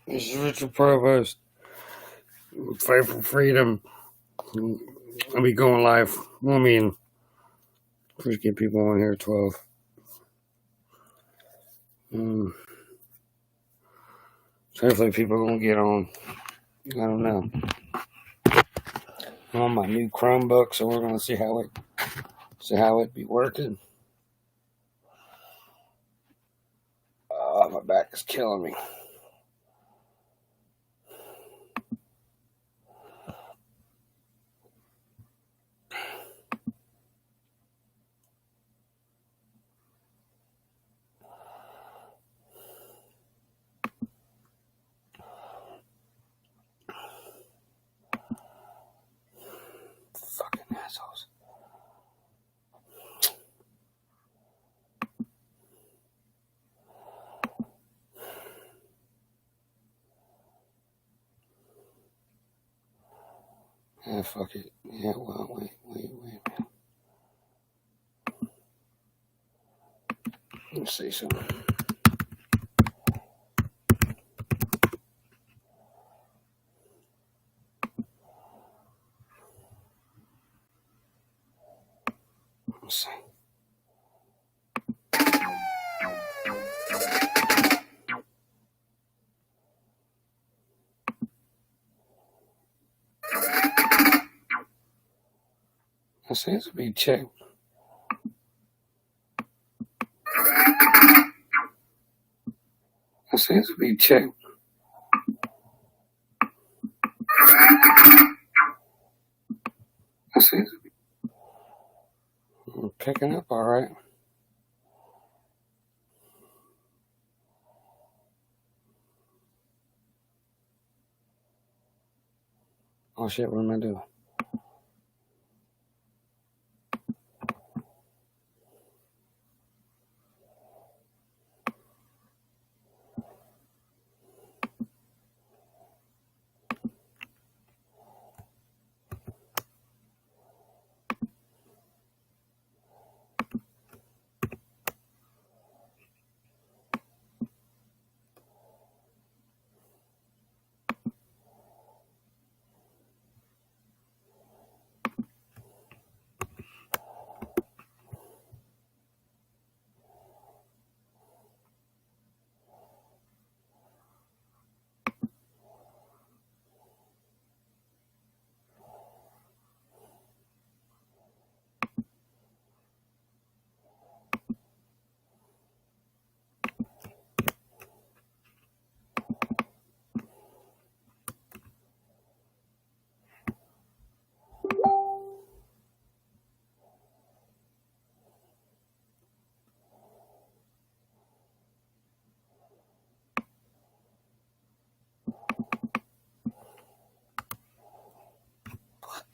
This is Richard Provost. Fight for freedom. I'll be going live. First get people on here at 12. So hopefully people are going to get on. I don't know. I'm on my new Chromebook, so we're going to see how it be working. My back is killing me. Fucking assholes. Yeah, fuck it. Yeah, well, wait a minute. Let's see something. Let's see. That seems to be checked. That seems to be checked. That seems to be picking up all right. Oh shit, what am I doing?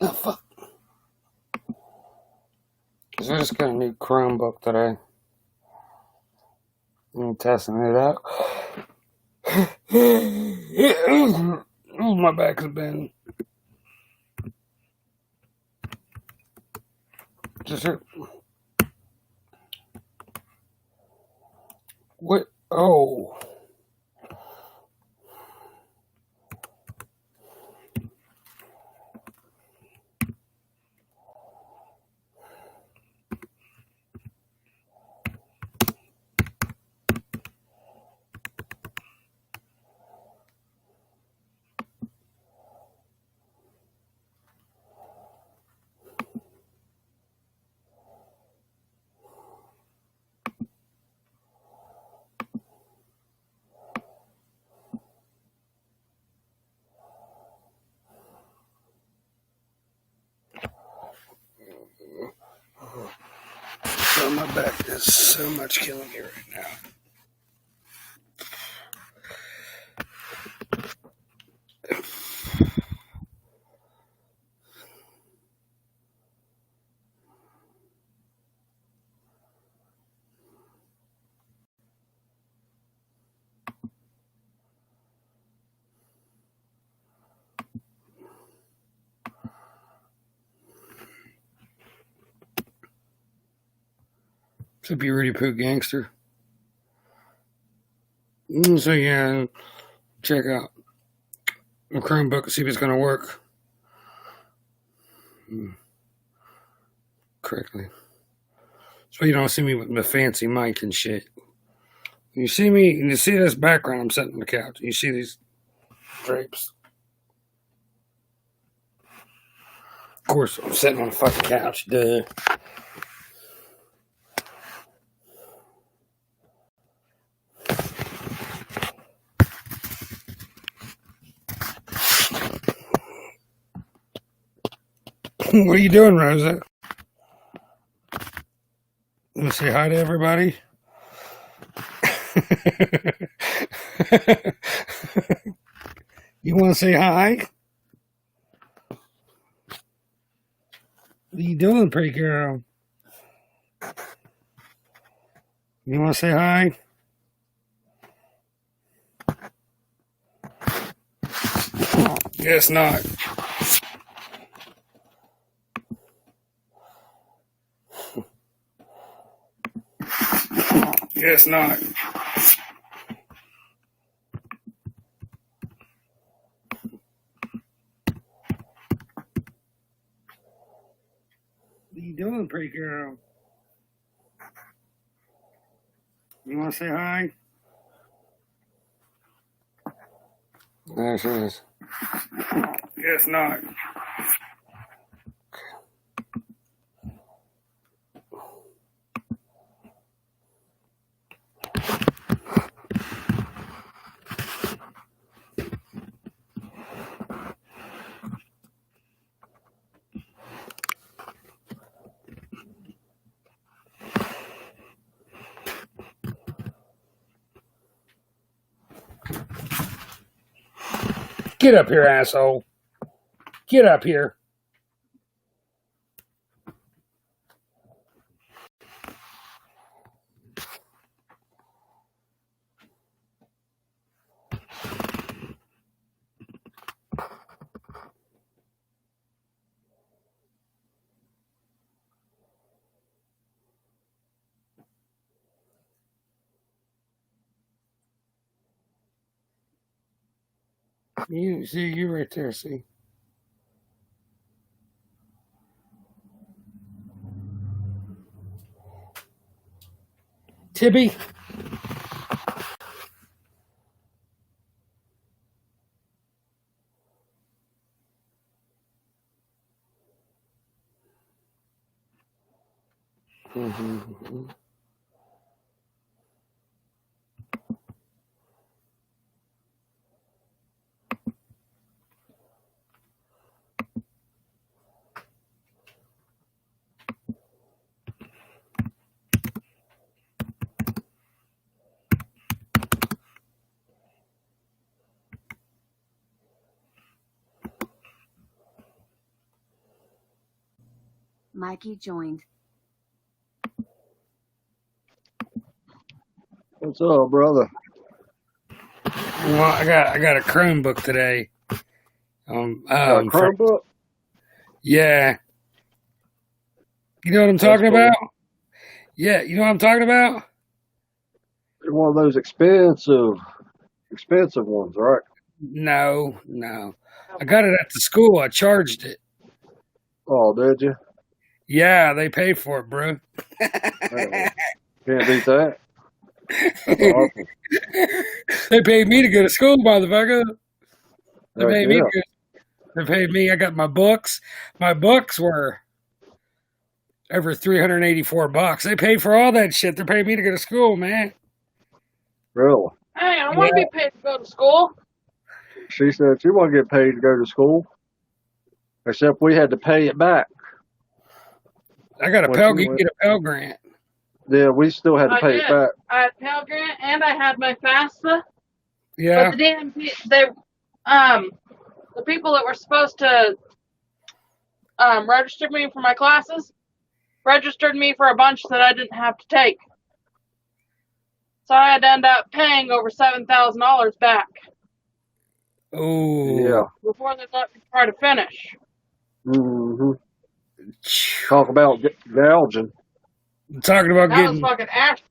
The fuck? Because I just got a new Chromebook today. I'm testing it out. My back has been just what? Oh. So my back is so much killing me right now. It's a Beauty Poo Gangster. So yeah, check out the Chromebook and see if it's going to work correctly. So you don't see me with my fancy mic and shit. You see me, and you see this background, I'm sitting on the couch. You see these drapes. Of course, I'm sitting on the fucking couch, duh. What are you doing, Rosa? Want to say hi to everybody? You want to say hi? What are you doing, pretty girl? You want to say hi? Guess not. Guess not. What are you doing, pretty girl? You want to say hi? There she is. Guess not. Get up here, asshole. Get up here. You see, you right there, see. Tibby. Mm-hmm. Mikey joined. What's up, brother? Well, I got a Chromebook today. Got a Chromebook? Yeah. You know what I'm talking cool. about? Yeah, you know what I'm talking about? One of those expensive ones, right? No. I got it at the school. I charged it. Oh, did you? Yeah, they paid for it, bro. Can't beat that. That's awesome. They paid me to go to school, motherfucker. They Heck paid me. yeah. They paid me. I got my books. My books were over $384. They paid for all that shit. They paid me to go to school, man. Really? Hey, I want to be paid to go to school. She said she wasn't getting paid to go to school, except we had to pay it back. I got a What Pell. you You can went- get a Pell Grant. Yeah, we still had to I pay did. it back. I had Pell Grant and I had my FAFSA. Yeah. But the people that were supposed to register me for my classes registered me for a bunch that I didn't have to take. So I had to end up paying over $7,000 back Oh. Yeah. before they let me try to finish. Mm-hmm. Talk about gouging. Talking about That was getting fucking ass.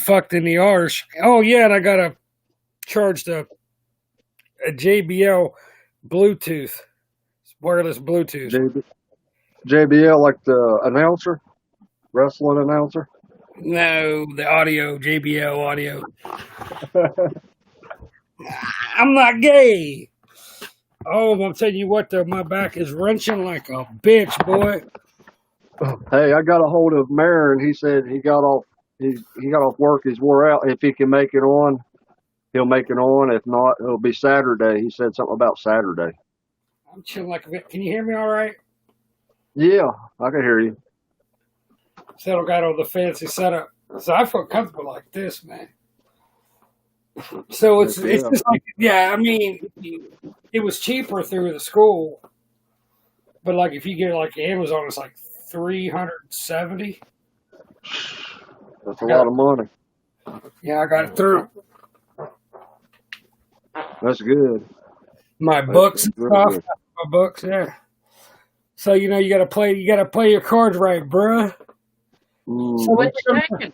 fucked in the arse. Oh yeah, and I got a charged a JBL Bluetooth, wireless Bluetooth. JBL, like the announcer, wrestling announcer. No, the audio, JBL audio. I'm not gay. Oh, I'm telling you what, though, my back is wrenching like a bitch, boy. Hey, I got a hold of Marin. He said he got off work. He's wore out. If he can make it on, he'll make it on. If not, it'll be Saturday. He said something about Saturday. I'm chilling like a bit. Can you hear me all right? Yeah, I can hear you. Settle got all the fancy setup. So I feel comfortable like this, man. So it's Yeah. just like, yeah, I mean, it was cheaper through the school. But like if you get like Amazon, it's like $370. That's a lot of money. Yeah, I got it through That's good. my books and Real stuff. good. My books, yeah. So you gotta play your cards right, bruh. Mhm. So What you taking?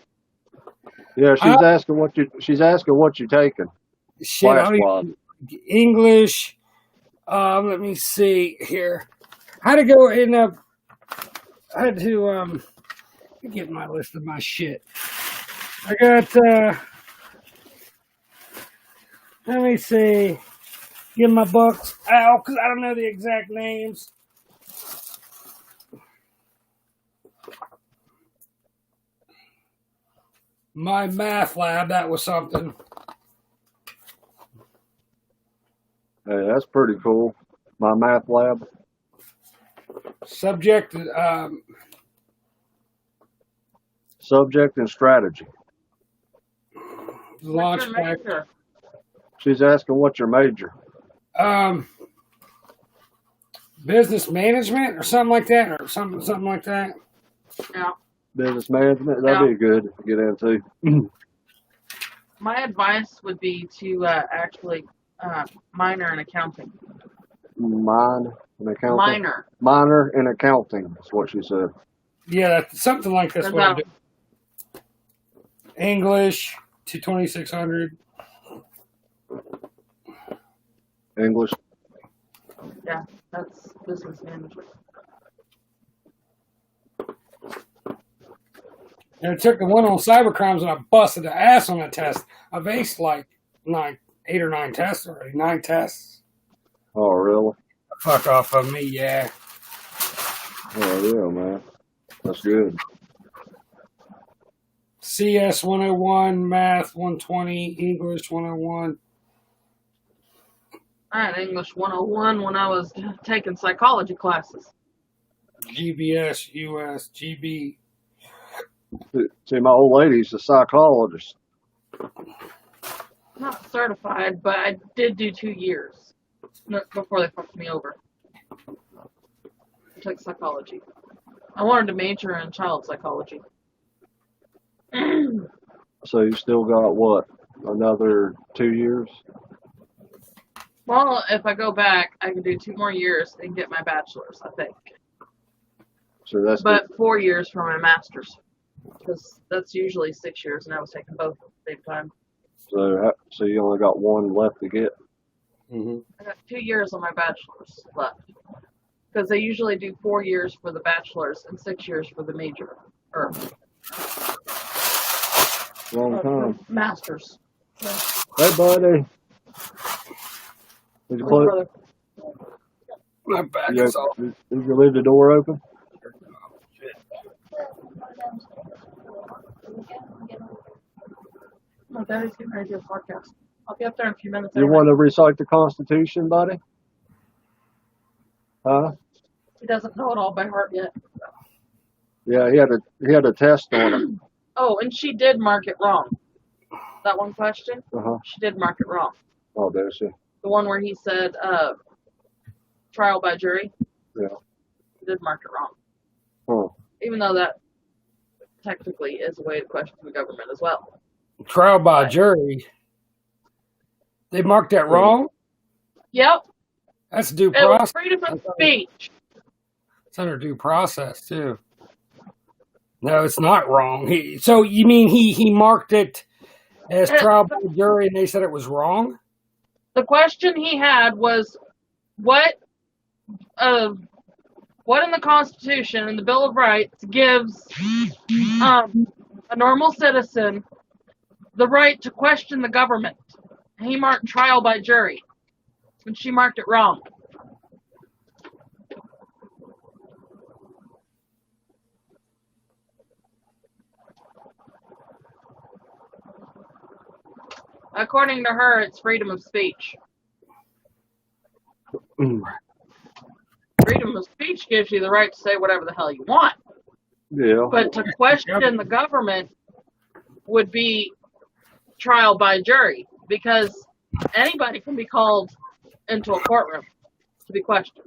Yeah, she's asking what you taking shit, I class don't even, wise. English. Let me see here. I had to go in. I had to get my list of my shit. I got. Let me see. Get my books out because I don't know the exact names. My math lab. That was something. Hey, that's pretty cool. My math lab. Subject. Subject and strategy. Launch What's your back. major? She's asking what's your major. Business management or something like that, or something like that. Yeah. Business management. That'd be good to get into. My advice would be to actually minor in accounting. Mine in accounting. Minor. In accounting is what she said. Yeah, that's something like that's Cause what I'm that'll- doing. English to 2600. English. Yeah, that's business management. And I took the one on cybercrimes and I busted the ass on that test. I've aced like 8 or 9 tests already. 9 tests. Oh, really? Fuck off of me, yeah. Oh, yeah, man. That's good. CS 101, Math 120, English 101. I had English 101 when I was taking psychology classes. GBS, US, GB. See, my old lady's a psychologist. Not certified, but I did do 2 years before they fucked me over. I took psychology. I wanted to major in child psychology. So you still got what? Another 2 years? Well, if I go back, I can do 2 more years and get my bachelor's, I think. So that's But 4 years for my master's. Because that's usually 6 years, and I was taking both at the same time. so you only got one left to get. Mm-hmm. I got 2 years on my bachelor's left. Because they usually do 4 years for the bachelor's and 6 years for the major. Or Long time. master's. Hey, buddy. Did you close? Brother. My back Did is all. you leave the door open? My daddy's getting ready to do a podcast. I'll be up there in a few minutes. You want to recite the Constitution, buddy? Huh? He doesn't know it all by heart yet. Yeah, he had a test on it. Oh, and she did mark it wrong. That one question, Uh-huh. she did mark it wrong. Oh, there she. The one where he said trial by jury, Yeah. he did mark it wrong. Huh. Even though that technically is a way to question the government as well. Trial by jury. They marked that wrong? Yep, That's due it was process. freedom of speech. It's under due process, too. No, it's not wrong. So you mean he marked it as trial by jury, and they said it was wrong. The question he had was, what in the Constitution and the Bill of Rights gives a normal citizen the right to question the government? He marked trial by jury, and she marked it wrong. According to her, it's freedom of speech. Freedom of speech gives you the right to say whatever the hell you want. Yeah. But to question the government would be trial by jury, because anybody can be called into a courtroom to be questioned.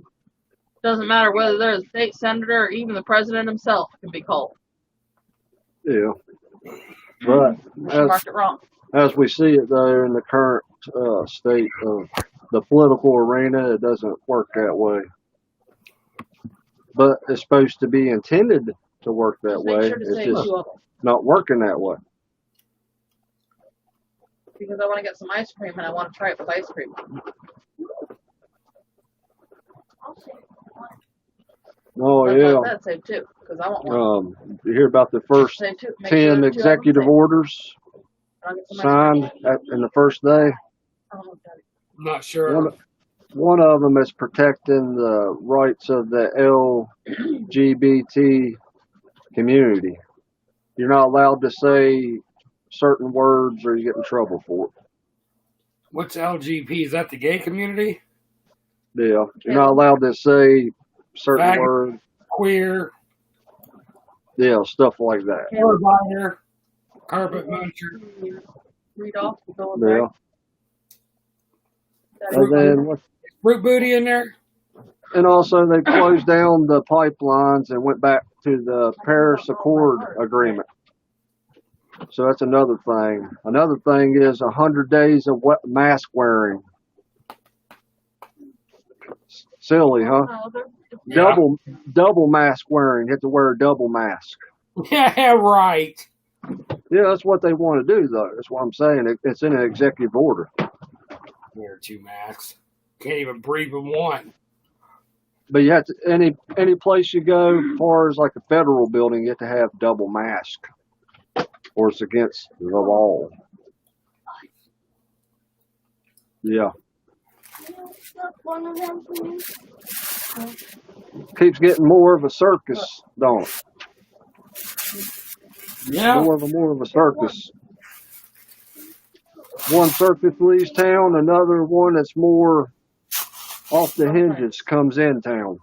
Doesn't matter whether they're a state senator or even the president himself can be called. Yeah. But She marked it wrong. as we see it, though, in the current state of the political arena, it doesn't work that way. But it's supposed to be intended to work that Just way. make sure to It's say just two of them, not working that way. because I want to get some ice cream and I want to try it with ice cream. Oh, That's yeah. what I said, save two, because I want one. You hear about the first Save two. Make sure 10 there's 2 of them executive saved. orders I'll get some ice cream. signed in the first day? Oh, Daddy. I'm not sure. One of them is protecting the rights of the LGBT community. You're not allowed to say certain words or you get in trouble for it. What's LGP? Is that the gay community? Yeah. You're not allowed to say certain Faggot. words. Queer, Yeah, stuff like that. provider, carpet muncher. Read off the bill of Yeah. rights. And then what? Fruit booty in there? And also, they closed down the pipelines and went back to the Paris Accord agreement. So that's another thing. Another thing is 100 days of mask wearing. Silly, huh? Yeah. Double mask wearing. You have to wear a double mask. Yeah, right. Yeah, that's what they want to do, though. That's what I'm saying. It's in an executive order. Wear 2 masks. Can't even breathe in one. But you have to, any place you go, as far as like a federal building, you have to have double mask, or it's against the law. Yeah. Keeps getting more of a circus, don't it? Yeah. More of a circus. One circus leaves town, another one that's more off the hinges comes in town.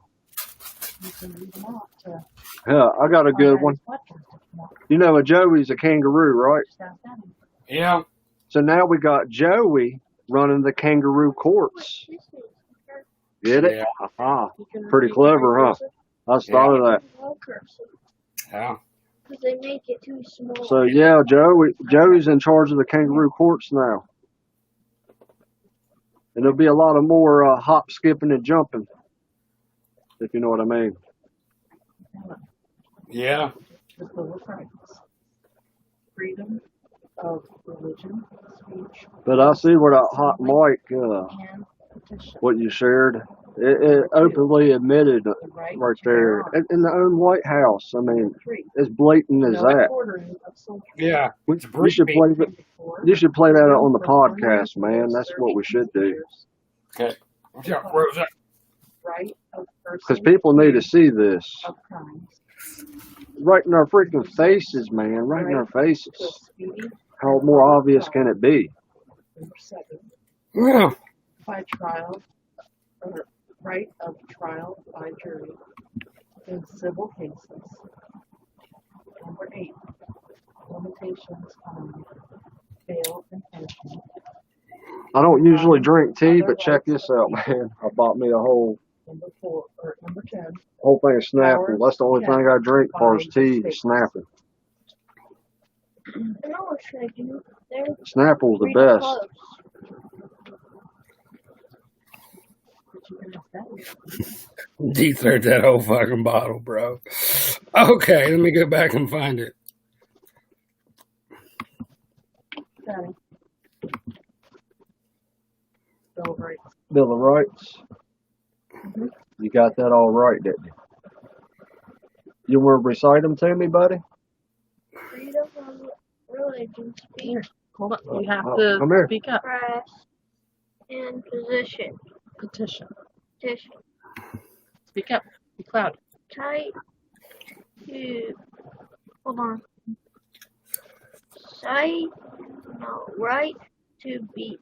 Yeah, I got a good one. You know, a Joey's a kangaroo, right? Yeah. So now we got Joey running the kangaroo courts. Get it? Yeah. Aha. Pretty clever, huh? I just thought of that. Yeah. Because they make it too small. So yeah, Joey's in charge of the kangaroo courts now. And there'll be a lot of more hop, skipping, and jumping, if you know what I mean. Yeah. The Bill of Rights. Freedom of religion, speech, But I see where that hot mic, and petition. what you shared, it openly admitted The right right to there bear in the own White House. I mean, arms. 3. as blatant as No that. quartering of soldiers. Yeah. It's You should breathing. play that. You should play that on the podcast, man. That's what we should do. Okay. Yeah, Rosa. Right of Because person people need to see this of crimes. right in our freaking faces, man. Right in our To faces. a speedy How more obvious can it be? number 7. Yeah. By trial, or right of trial by jury in civil cases. Number 8. Limitations on bail and punishment. I don't usually drink tea, but check this out, man. I bought me a whole Number 10. thing of Snapple. That's the only thing I drink as far as tea is Snapple. I know what should I do. They're Snapple's the pretty best. close. But you can have that. Declared that whole fucking bottle, bro. Okay, let me go back and find it. Daddy. Bill of Rights. Bill of Rights. Mhm. You got that all right, didn't you? You want to recite them to me, buddy? Freedom of religion, Here, speech, hold on. You have Oh, to come here. speak up. press, and position. Petition. Petition. Speak up. Be loud. Tight to, hold on. Right to beat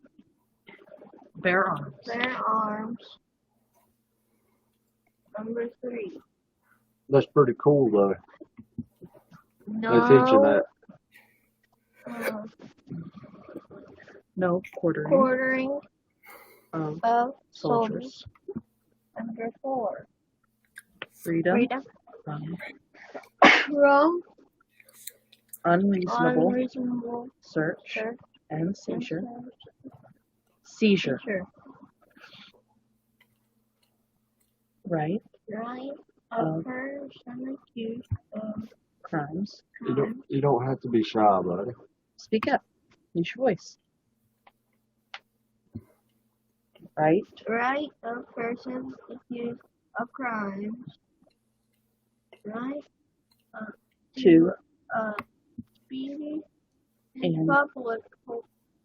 Bear arms. their arms. Number 3. That's pretty cool, though. No. They teach you that. No quartering Quartering of of soldiers. soldiers. Number 4. Freedom Freedom from from unreasonable unreasonable search search and and seizure. seizure. Right Right of of person accused of crimes. crime. You don't have to be shy, buddy. Speak up. Use your voice. Right Right of persons accused of crimes. Right to a speedy and public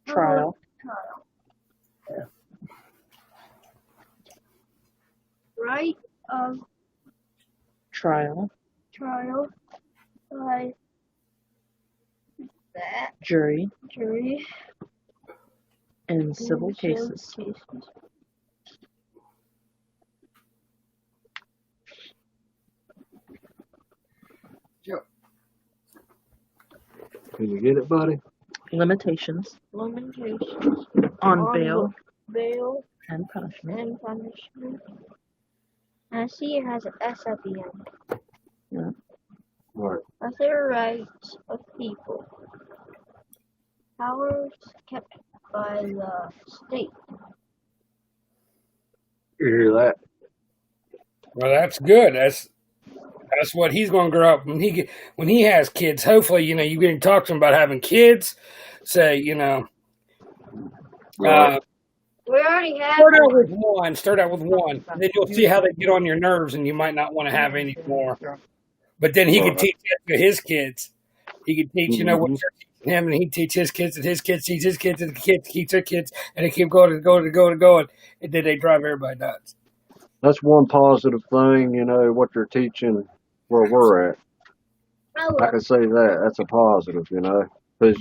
trial trial. Right of trial trial by that jury jury in civil in cases. Can you get it, buddy? Limitations Limitations on bail bail and punishment. and punishment. I see it has an S at the end. Yeah. Right. Other rights of people. Powers kept by the state. You hear that? Well, that's good. That's what he's going to grow up when he has kids. Hopefully, you can talk to him about having kids. Say, Right. We already have Start out with one. Then you'll see how they get on your nerves, and you might not want to have any more. But then he can teach that to his kids. He can teach, what you're teaching him, and he teach his kids, and his kids teach his kids, and the kids teach their kids, and they keep going, and then they drive everybody nuts. That's one positive thing, what they're teaching where we're at. I can say that. That's a positive, Because,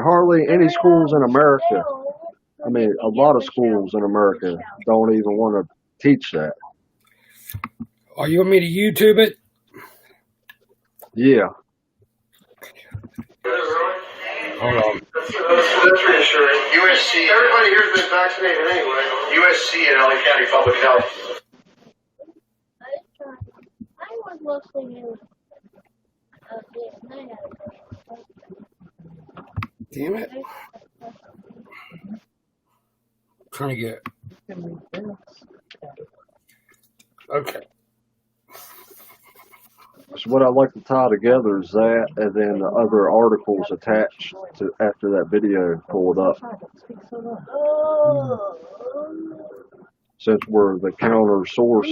hardly any schools in America, a lot of schools in America don't even want to teach that. Oh, you want me to YouTube it? Yeah. Hold on. That's reassuring. USC. Everybody here's been vaccinated anyway. USC and LA County Public Health. I was listening in Damn it. Trying to get. Okay. So what I like to tie together is that, and then the other articles attached to after that video pulled up. Oh. Since we're the counter source,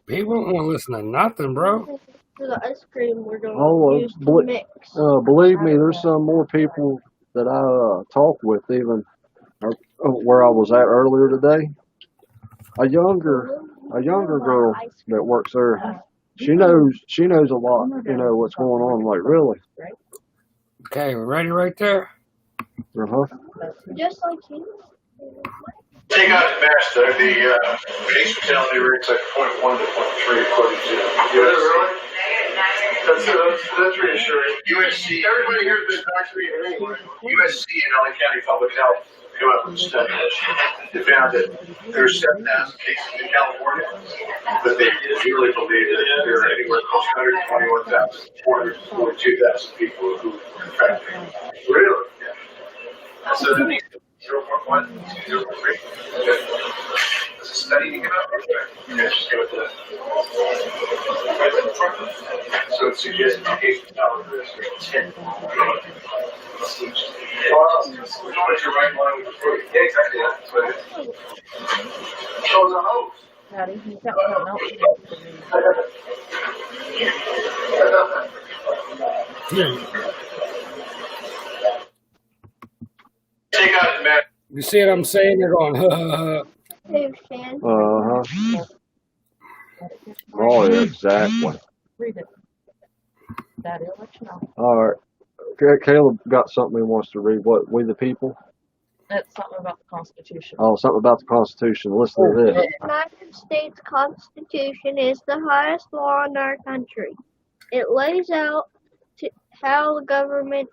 People don't want to listen to nothing, bro. For the ice cream, we're going Oh, to use boy. the mix. believe me, there's some more people that I talked with even where I was at earlier today. A younger girl that works there. She knows a lot. What's going on. I'm like, really? Okay, we're ready right there. Just like you. Take out the mask, though. The case fatality rate's like 0.1 to 0.3 according to USC. That's reassuring. USC. Everybody here's been vaccinated anyway. USC and LA County Public Health came up with a study. They found that there were 7,000 cases in California, but they really believe that there are anywhere close to 121,442,000 people who were infected. Really? Yeah. So that means 0.1, 0.3. a study to come out with it. Yeah, just go with that. So it suggests education calendar is 10. Which one is your right line with the fruit? Yeah, exactly. That's what it is. Shows a hose. Patty, he's got something else he wants to read. Yeah. Take out the map. You see what I'm saying? They're going, Who, Shan? Uh-huh. Oh, yeah, exactly. Read it. Daddy will let you know. All right. Caleb got something he wants to read. What, We the People? It's something about the Constitution. Oh, something about the Constitution. Listen to this. The United States Constitution is the highest law in our country. It lays out how the government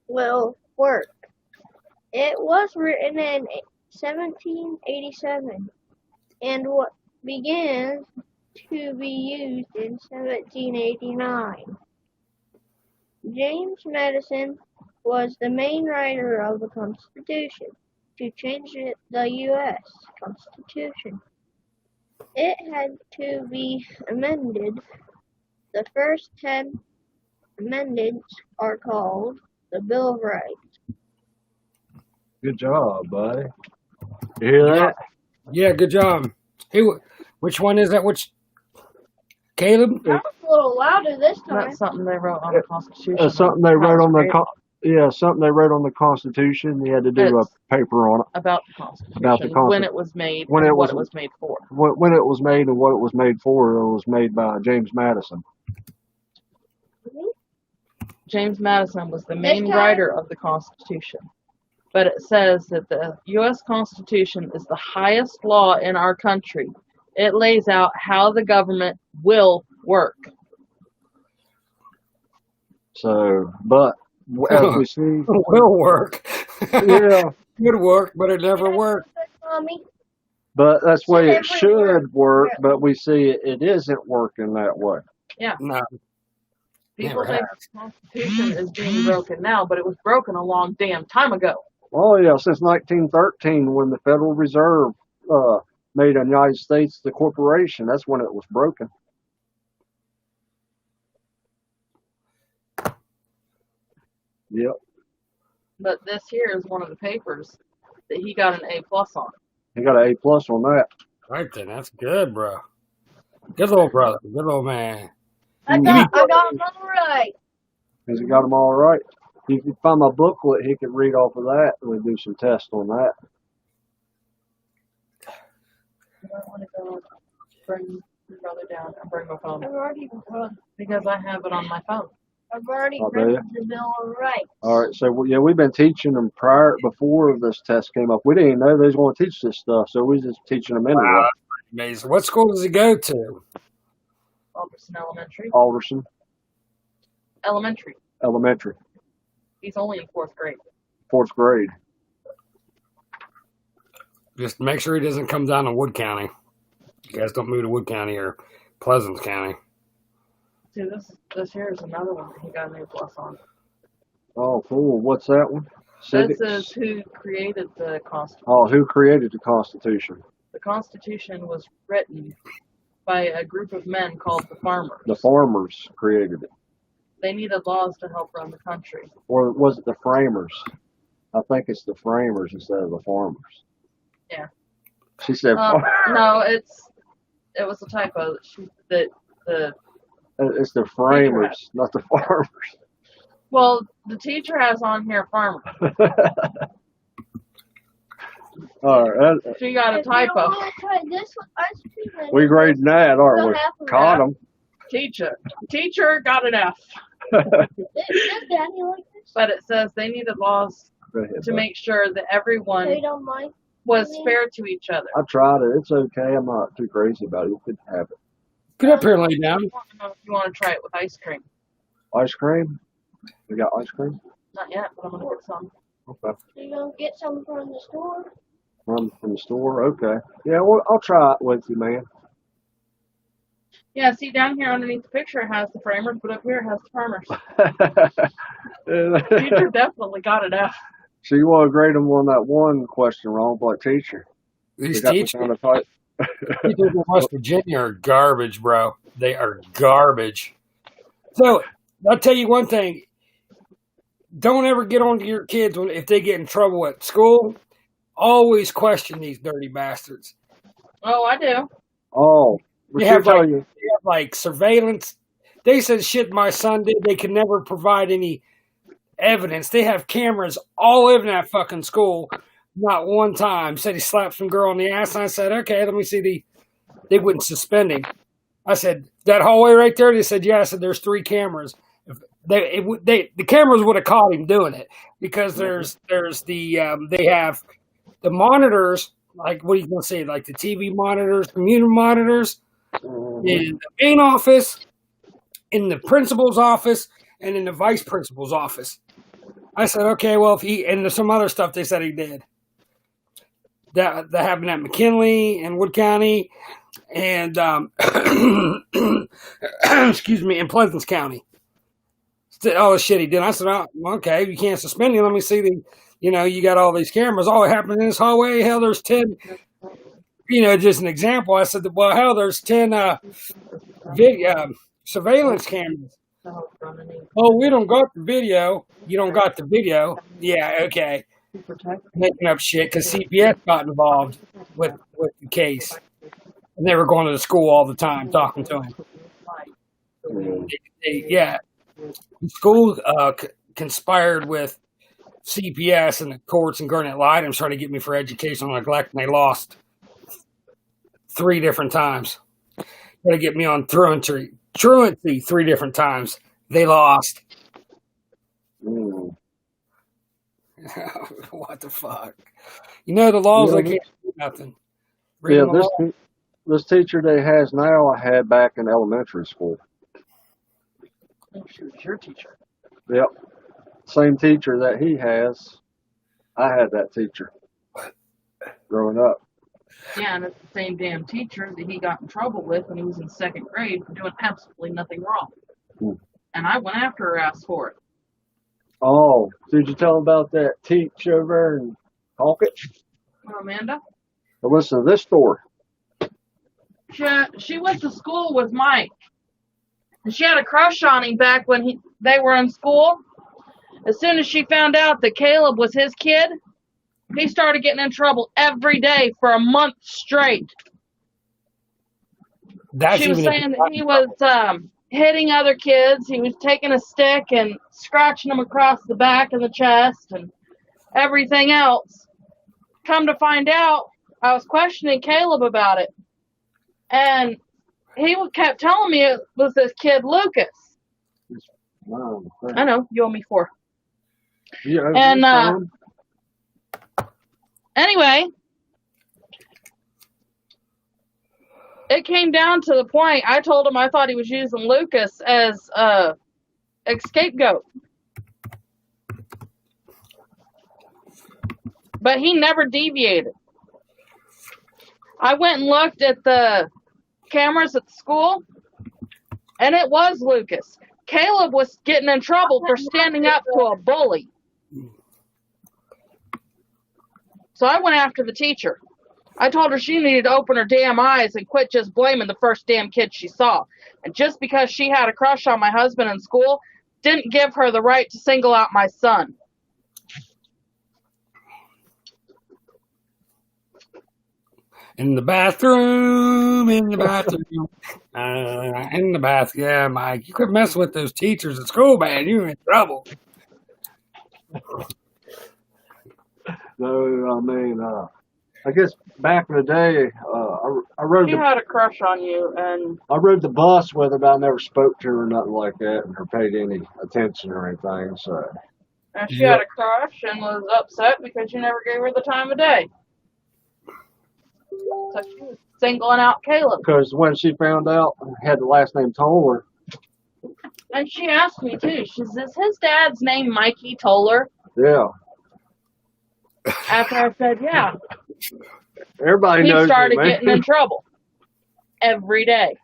will work. It was written in 1787 and what began to be used in 1789. James Madison was the main writer of the Constitution to change the U.S. Constitution. It had to be amended. The first 10 amendments are called the Bill of Rights. Good job, buddy. You hear that? yeah, good job. Hey, which one is that? Which Caleb? That was a little louder this time. That's something they wrote on the Constitution. Something they wrote on the Great. something they wrote on the Constitution. They had to do a It's paper on it about the Constitution. about the When Constitution. it was made When and it what was it was made for. when it was made and what it was made for. It was made by James Madison. James Madison was the This main time- writer of the Constitution. But it says that the U.S. Constitution is the highest law in our country. It lays out how the government will work. So, but as we see, Will work. yeah, Could work, but it never worked. Mommy, but that's the way it Should every word- should work. But we see it isn't working that way. No. People Never think the Constitution is being broken now, but it was broken a long damn time ago. Oh yeah, since 1913, when the Federal Reserve made the United States the corporation, that's when it was broken. Yep, But this here is one of the papers that he got an A+ on. he got an A+ on that. Right then, that's good, bro. Good little brother. Good little man. I got them all right. Has he got them all right? If you find my booklet, he could read off of that, and we do some tests on that. You might want to go bring your brother down and bring my phone I've already, because I have it on my phone. I've already Oh, printed do the Bill of Rights. All right, so yeah, we've been teaching them before this test came up. We didn't even know they was going to teach this stuff, so we was just teaching them anyway. Amazing. What school does he go to? Alderson Elementary. Alderson Elementary. Elementary, He's only in 4th grade. 4th grade. Just make sure he doesn't come down to Wood County. You guys don't move to Wood County or Pleasant County. See, this here is another one that he got an A+ on. Oh, cool. What's that one? This Civics? is who created the Constitution. Oh, who created the Constitution? The Constitution was written by a group of men called the farmers. The farmers created it. They needed laws to help run the country. Or was it the framers? I think it's the framers instead of the farmers. Yeah. She said, No, it was a typo. it's the framers, not the farmers. Well, the teacher has on here farmer. All right, She got a If you typo. don't want to try this one, ice cream, then we grading that, aren't we? half of Caught that. them. Teacher got an F. Does Daddy like this? But it says they needed laws to make sure that So you everyone don't mind? was fair to each other. I tried it. It's okay. I'm not too crazy about it. You could have it. Get up here and lay down. I don't know if you want to try it with ice cream. Ice cream? We got ice cream? Not yet, but I'm going to get some. Okay. So you gonna get some from the store? From the store? Okay. Yeah, well, I'll try it with you, man. Yeah, see down here underneath the picture it has the framers, but up here it has the farmers. Teacher definitely got an F. So you want to grade them on that one question wrong, but teacher. These We teachers. found a type. Teachers in West Virginia are garbage, bro. They are garbage. So I'll tell you one thing: don't ever get on to your kids if they get in trouble at school. Always question these dirty bastards. Oh, I do. Oh, we They should have tell like you. they have like surveillance. They said shit my son did. They could never provide any evidence. They have cameras all over that fucking school. Not one time said he slapped some girl on the ass. And I said, okay, let me see They wouldn't suspend him. I said that hallway right there. They said, yeah. I said there's 3 cameras. The cameras would have caught him doing it because there's they have the monitors, like what are you gonna say, like the TV monitors, computer monitors Mhm. in the main office, in the principal's office, and in the vice principal's office. I said, okay, well, if he and there's some other stuff they said he did. That happened at McKinley and Wood County, and excuse me, in Pleasant County. All the shit he did. I said, oh, okay, you can't suspend him. Let me see you got all these cameras. Oh, it happened in this hallway. Hell, there's 10. Just an example. I said, well, hell, there's 10 surveillance cameras. Oh, we don't got the video. You don't got the video. Yeah, okay. Making up shit because CPS got involved with the case. And they were going to the school all the time talking to him. The school conspired with CPS and the courts in Gurnett lied and trying to get me for educational neglect, and they lost 3 different times. Trying to get me on truancy 3 different times. They lost. Mm. What the fuck? The laws, Yeah, they can't do nothing. Yeah, Reading the law. this teacher they has now, I had back in elementary school. Oh, she was your teacher. Yep, same teacher that he has. I had that teacher growing up. Yeah, and it's the same damn teacher that he got in trouble with when he was in 2nd grade for doing absolutely nothing wrong. Hmm. And I went after her ass for it. Oh, did you tell him about that teach over in Hawkins? Amanda? Well, listen to this story. She went to school with Mike. And she had a crush on him back when they were in school. As soon as she found out that Caleb was his kid, he started getting in trouble every day for a month straight. That's She was even saying that he was hitting other kids. He was taking a stick and scratching them across the back and the chest and everything else. Come to find out, I was questioning Caleb about it. And he kept telling me it was this kid, Lucas. Wow, I know, you owe me 4. yeah, And anyway, it came down to the point, I told him I thought he was using Lucas as a scapegoat. But he never deviated. I went and looked at the cameras at the school, and it was Lucas. Caleb was getting in trouble for standing up to a bully. So I went after the teacher. I told her she needed to open her damn eyes and quit just blaming the first damn kid she saw. And just because she had a crush on my husband in school didn't give her the right to single out my son. in the bathroom, in the bathroom. Yeah, Mike, you quit messing with those teachers at school, man. You're in trouble. No, I mean, I guess back in the day, I rode She had a crush on you, and I rode the bus with her, but I never spoke to her or nothing like that, or paid any attention or anything. So she had a crush and was upset because you never gave her the time of day. So she was singling out Caleb. because when she found out, I had the last name Toller. And she asked me too. She says, his dad's name Mikey Toller? Yeah, After I said, yeah. everybody He knows started me, man. getting in trouble every day.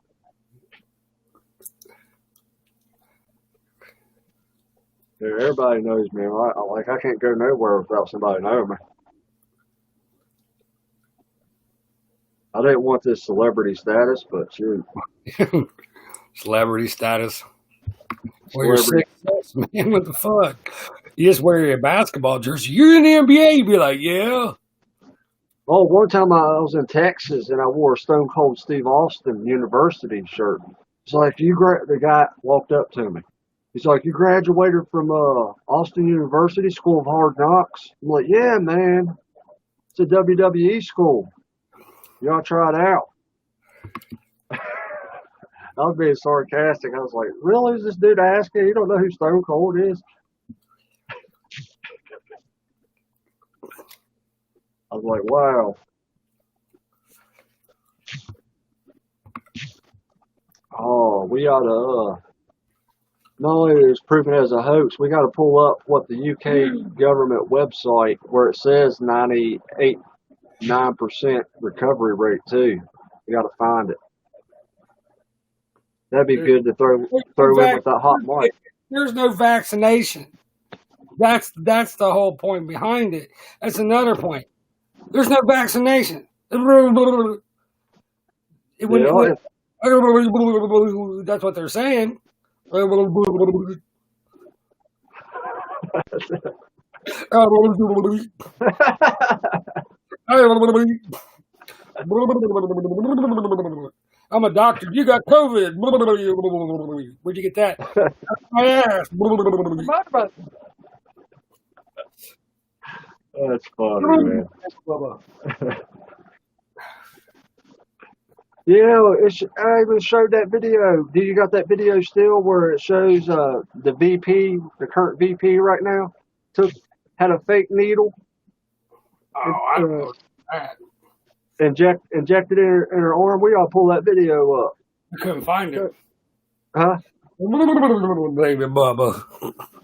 Yeah, everybody knows me. I can't go nowhere without somebody knowing me. I didn't want this celebrity status, but shoot, Celebrity status. Well, you're celebrity. 6'6", man. What the fuck? You just wear your basketball jersey. You're in the NBA. You'd be like, yeah. Oh, one time I was in Texas and I wore a Stone Cold Steve Austin University shirt. It's like the guy walked up to me. He's like, you graduated from Austin University School of Hard Knocks? I'm like, yeah, man. It's a WWE school. You ought to try it out. I was being sarcastic. I was like, really? Is this dude asking? You don't know who Stone Cold is? I was like, wow. Oh, we ought to, not only is proven as a hoax, we got to pull up what the UK government website where it says 98.9% recovery rate too. We got to find it. That'd be good to throw in with that hot mic. There's no vaccination. That's the whole point behind it. That's another point. There's no vaccination. It wouldn't, that's what they're saying. I'm a doctor. You got COVID. Where'd you get that? My ass. That's funny, man. Yeah, I even showed that video. Do you got that video still where it shows the VP, the current VP right now, had a fake needle, Oh, I don't know that. injected in her arm? We all pull that video up. I couldn't find it. Huh? Baby Bubba.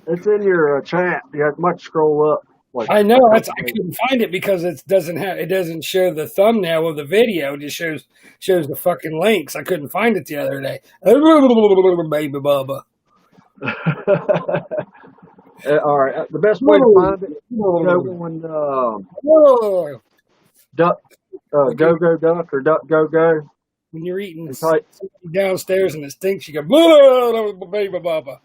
It's in your chat. You might scroll up. Like I know. I couldn't find it because it doesn't show the thumbnail of the video. It just shows the fucking links. I couldn't find it the other day. Baby Bubba. All right. The best way to find it, go on duck, go duck or duck go. When you're eating And type. downstairs and it stinks, you go Baby Bubba.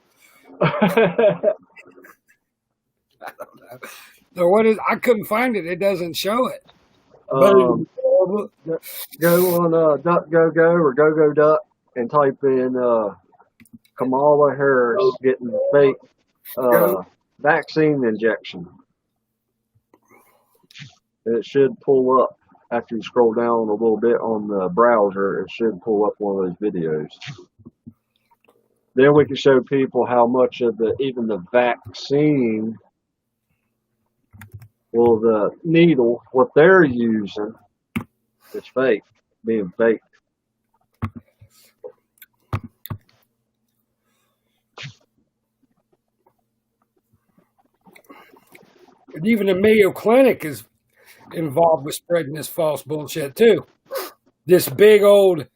So what is? I couldn't find it. It doesn't show it. Go on duck go or go duck and type in Kamala Harris getting fake vaccine injection. It should pull up after you scroll down a little bit on the browser. It should pull up one of those videos. Then we can show people how much of even the vaccine, well, the needle, what they're using is fake, being fake. And even the Mayo Clinic is involved with spreading this false bullshit too. This big old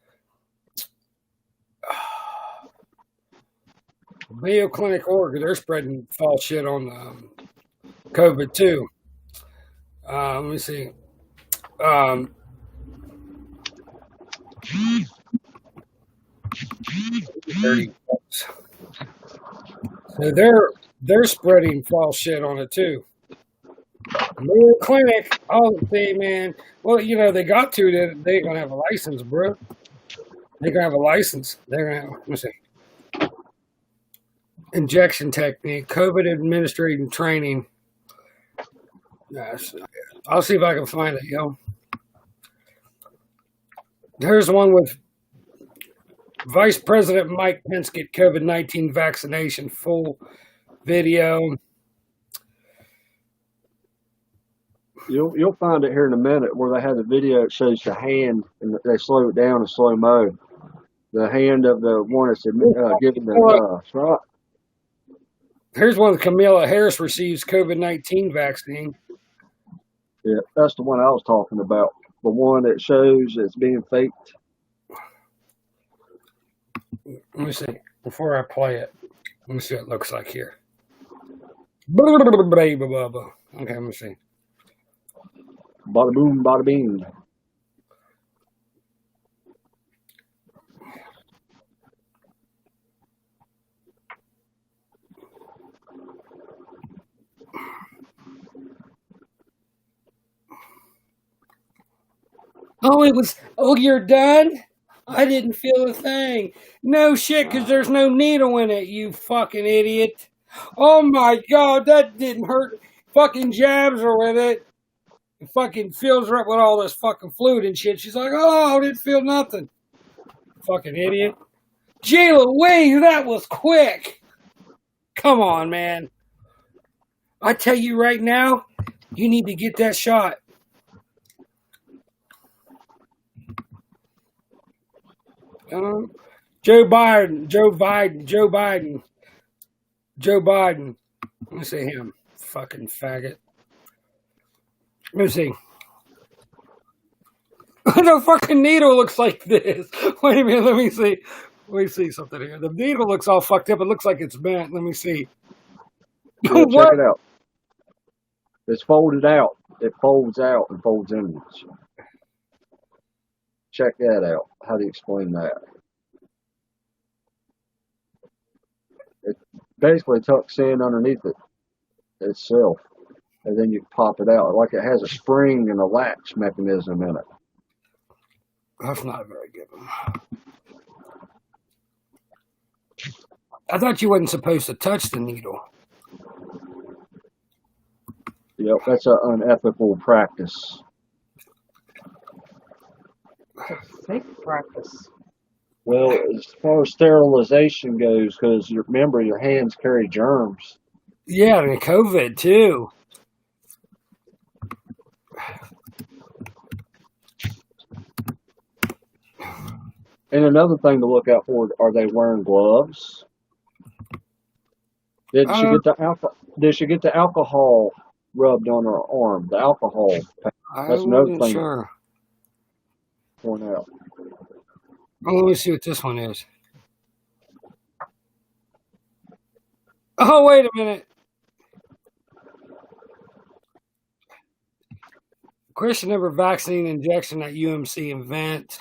Mayo Clinic Oregon, they're spreading false shit on COVID too. Let me see. 30 bucks. So they're spreading false shit on it too. Mayo Clinic, oh, see, man. Well, you know, they got to. They're going to have a license, bro. They're going to have a license. They're going to have, let me see. Injection technique, COVID administrative training. Yes. I'll see if I can find it, yo. Here's one with Vice President Mike Pence get COVID-19 vaccination full video. You'll find it here in a minute where they have the video that shows the hand and they slow it down in slow mo. The hand of the one that's giving the shot. Here's one with Kamala Harris receives COVID-19 vaccine. Yeah, that's the one I was talking about. The one that shows it's being faked. Let me see. Before I play it, let me see what it looks like here. Okay, let me see. Bada boom, bada bing. Oh, it was. Oh, you're done. I didn't feel a thing. No shit, because there's no needle in it. You fucking idiot. Oh my god, that didn't hurt. Fucking jabs her with it. It fucking fills her up with all this fucking fluid and shit. She's like, oh, I didn't feel nothing. Fucking idiot. Gee Louise, that was quick. Come on, man. I tell you right now, you need to get that shot. Joe Biden. Let me see him. Fucking faggot. Let me see. The fucking needle looks like this. Wait a minute, let me see. Let me see something here. The needle looks all fucked up. It looks like it's bent. Let me see. Yeah, check What? it out. It's folded out. It folds out and folds inwards. Check that out. How do you explain that? It basically tucks in underneath it itself, and then you pop it out. Like it has a spring and a latch mechanism in it. That's not a very good one. I thought you wasn't supposed to touch the needle. Yep, that's an unethical practice. It's a safe practice. Well, as far as sterilization goes, because remember, your hands carry germs. Yeah, and COVID too. And another thing to look out for, are they wearing gloves? Did she get the alcohol? Did she get the alcohol rubbed on her arm? The alcohol. I That's another wasn't thing sure. to point out. Oh, let me see what this one is. Oh, wait a minute. Question number vaccine injection at UMC event.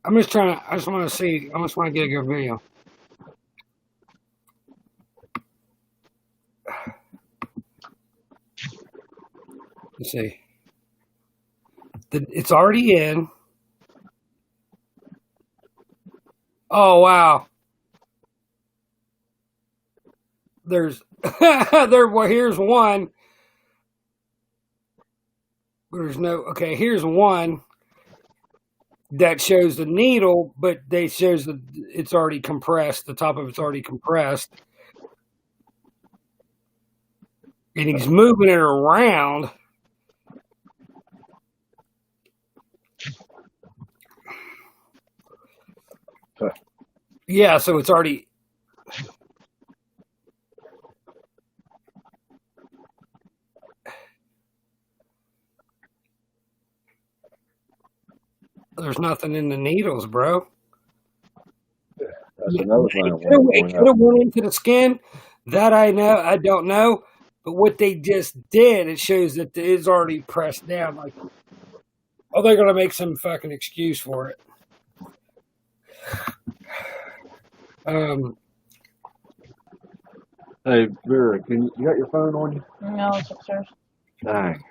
I'm just trying to, I just want to see, I just want to get a good video. Let's see. It's already in. Oh, wow. There's, well, here's one. There's no, okay, here's one that shows the needle, but they shows that it's already compressed. The top of it's already compressed. And he's moving it around. Yeah, so it's already. There's nothing in the needles, bro. That's another thing I It want to point could have out. went into the skin. That I know. I don't know. But what they just did, it shows that it is already pressed down. Like, oh, they're gonna make some fucking excuse for it. Hey, Vera, you got your phone on you? No, it's upstairs. Dang.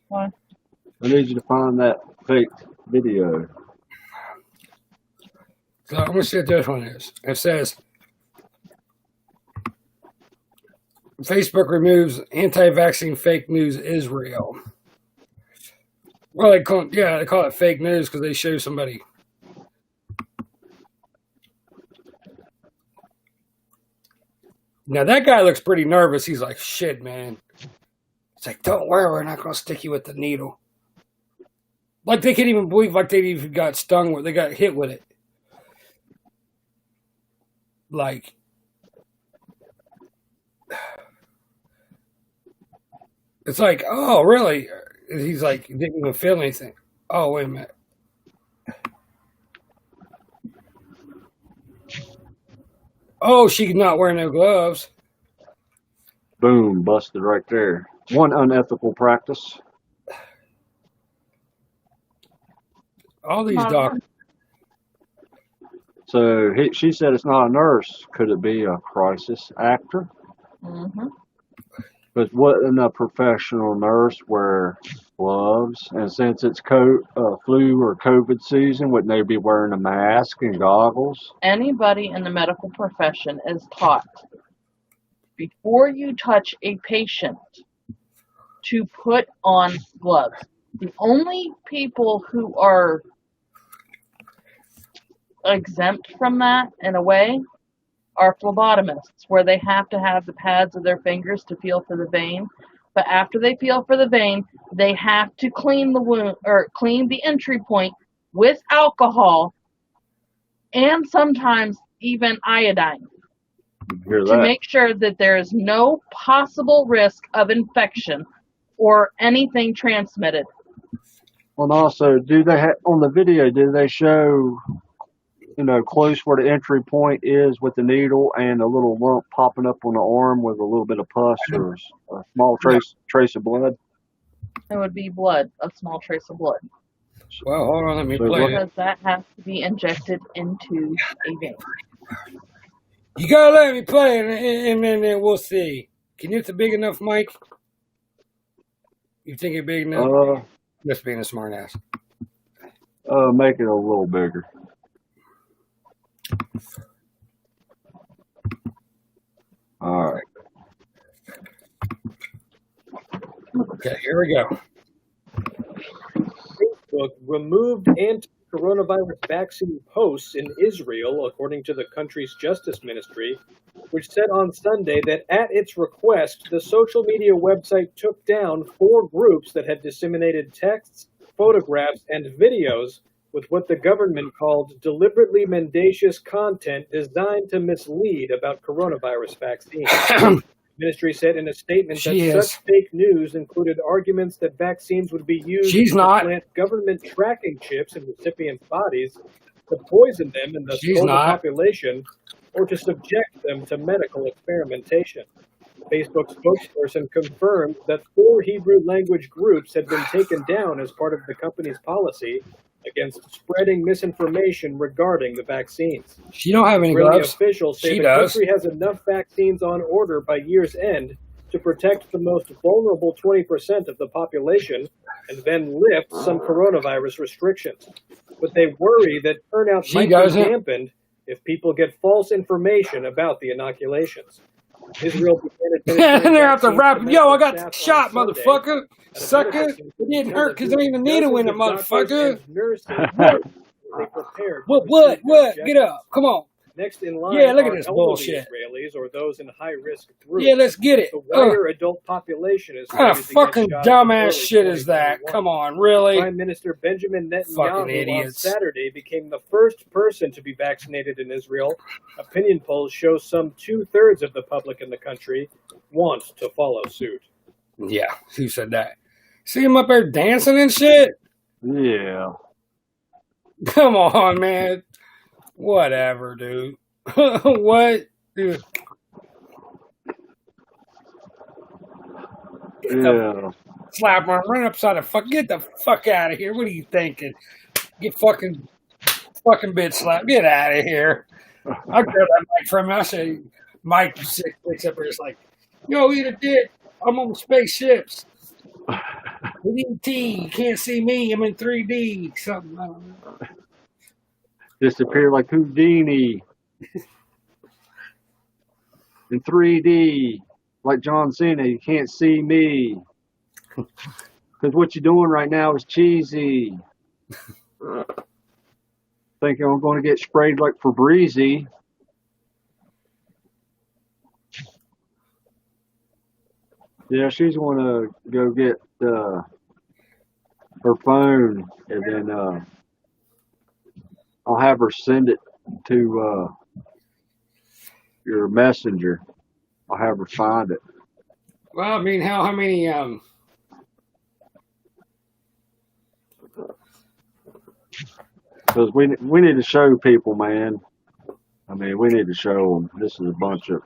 Why? I need you to find that fake video. So I'm gonna see what this one is. It says Facebook removes anti-vaccine fake news Israel. Well, they call it fake news because they show somebody. Now that guy looks pretty nervous. He's like, "Shit, man." It's like, "Don't worry, we're not gonna stick you with the needle." Like they can't even believe like they even got stung with, they got hit with it. Like, it's like, oh, really? He's like, didn't even feel anything. Oh, wait a minute. Oh, she's not wearing no gloves. Boom, busted right there. One unethical practice. All these doctors. So she said it's not a nurse. Could it be a crisis actor? Hmm. But wouldn't a professional nurse wear gloves? And since it's flu or COVID season, wouldn't they be wearing a mask and goggles? Anybody in the medical profession is taught before you touch a patient to put on gloves. The only people who are exempt from that, in a way, are phlebotomists, where they have to have the pads of their fingers to feel for the vein. But after they feel for the vein, they have to clean the wound or clean the entry point with alcohol and sometimes even iodine You hear to that? make sure that there is no possible risk of infection or anything transmitted. Well, and also, do they on the video? Do they show, close where the entry point is with the needle and a little lump popping up on the arm with a little bit of pus or a small trace of blood? It would be blood, a small trace of blood, Well, hold on, let me So play what- it. because that has to be injected into a vein. You gotta let me play it, and then we'll see. Can you get a big enough mic? You think it's big enough? Just being a smart ass. Make it a little bigger. All right. Okay, here we go. Facebook removed anti-coronavirus vaccine posts in Israel, according to the country's justice ministry, which said on Sunday that at its request, the social media website took down 4 groups that had disseminated texts, photographs, and videos with what the government called deliberately mendacious content designed to mislead about coronavirus vaccines. The ministry said in a statement She that is. such fake news included arguments that vaccines would be used She's to not. plant government tracking chips in recipients' bodies to poison them and thus She's kill the not. population, or to subject them to medical experimentation. Facebook spokesperson confirmed that 4 Hebrew language groups had been taken down as part of the company's policy against spreading misinformation regarding the vaccines. She don't have any Israeli gloves. officials say She the does. country has enough vaccines on order by year's end to protect the most vulnerable 20% of the population and then lift some coronavirus restrictions. But they worry that turnout She might doesn't. be dampened if people get false information about the inoculations. Israel began administering They're out to vaccines rap. to Yo, I medical got staff on shot, Sunday motherfucker. at a Sucker. medical It center didn't hurt because there ain't a dozens needle in it, of doctors motherfucker. and nurses they prepared to What? receive their What? Get up. Come on. Next in line Yeah, look at are this elderly bullshit. Israelis or those in high-risk groups. Yeah, let's get it. The wider adult population is What kind of slated to get fucking shots in dumbass early shit is that? 2021. Come on, really? Prime Minister Benjamin Fucking Netanyahu on idiots. Saturday became the first person to be vaccinated in Israel. Opinion polls show some 2/3 of the public in the country want to follow suit. Yeah, who said that? See him up there dancing and shit? Yeah. Come on, man. Whatever, dude. What? Dude. Yeah. Slap him, run upside the fuck. Get the fuck out of here. What are you thinking? Get fucking bitch slap. Get out of here. I grabbed that mic from him. I said, Mike, you sick bitch up here. It's like, yo, eat a dick. I'm on spaceships. ET, you can't see me. I'm in 3D. Something. I don't know. Disappear like Houdini. In 3D. Like John Cena, you can't see me. Because what you're doing right now is cheesy. Thinking I'm going to get sprayed like Febreze. Yeah, she's going to go get her phone, and then I'll have her send it to your messenger. I'll have her find it. Well, I mean, how many Because we need to show people, man. I mean, we need to show them. This is a bunch of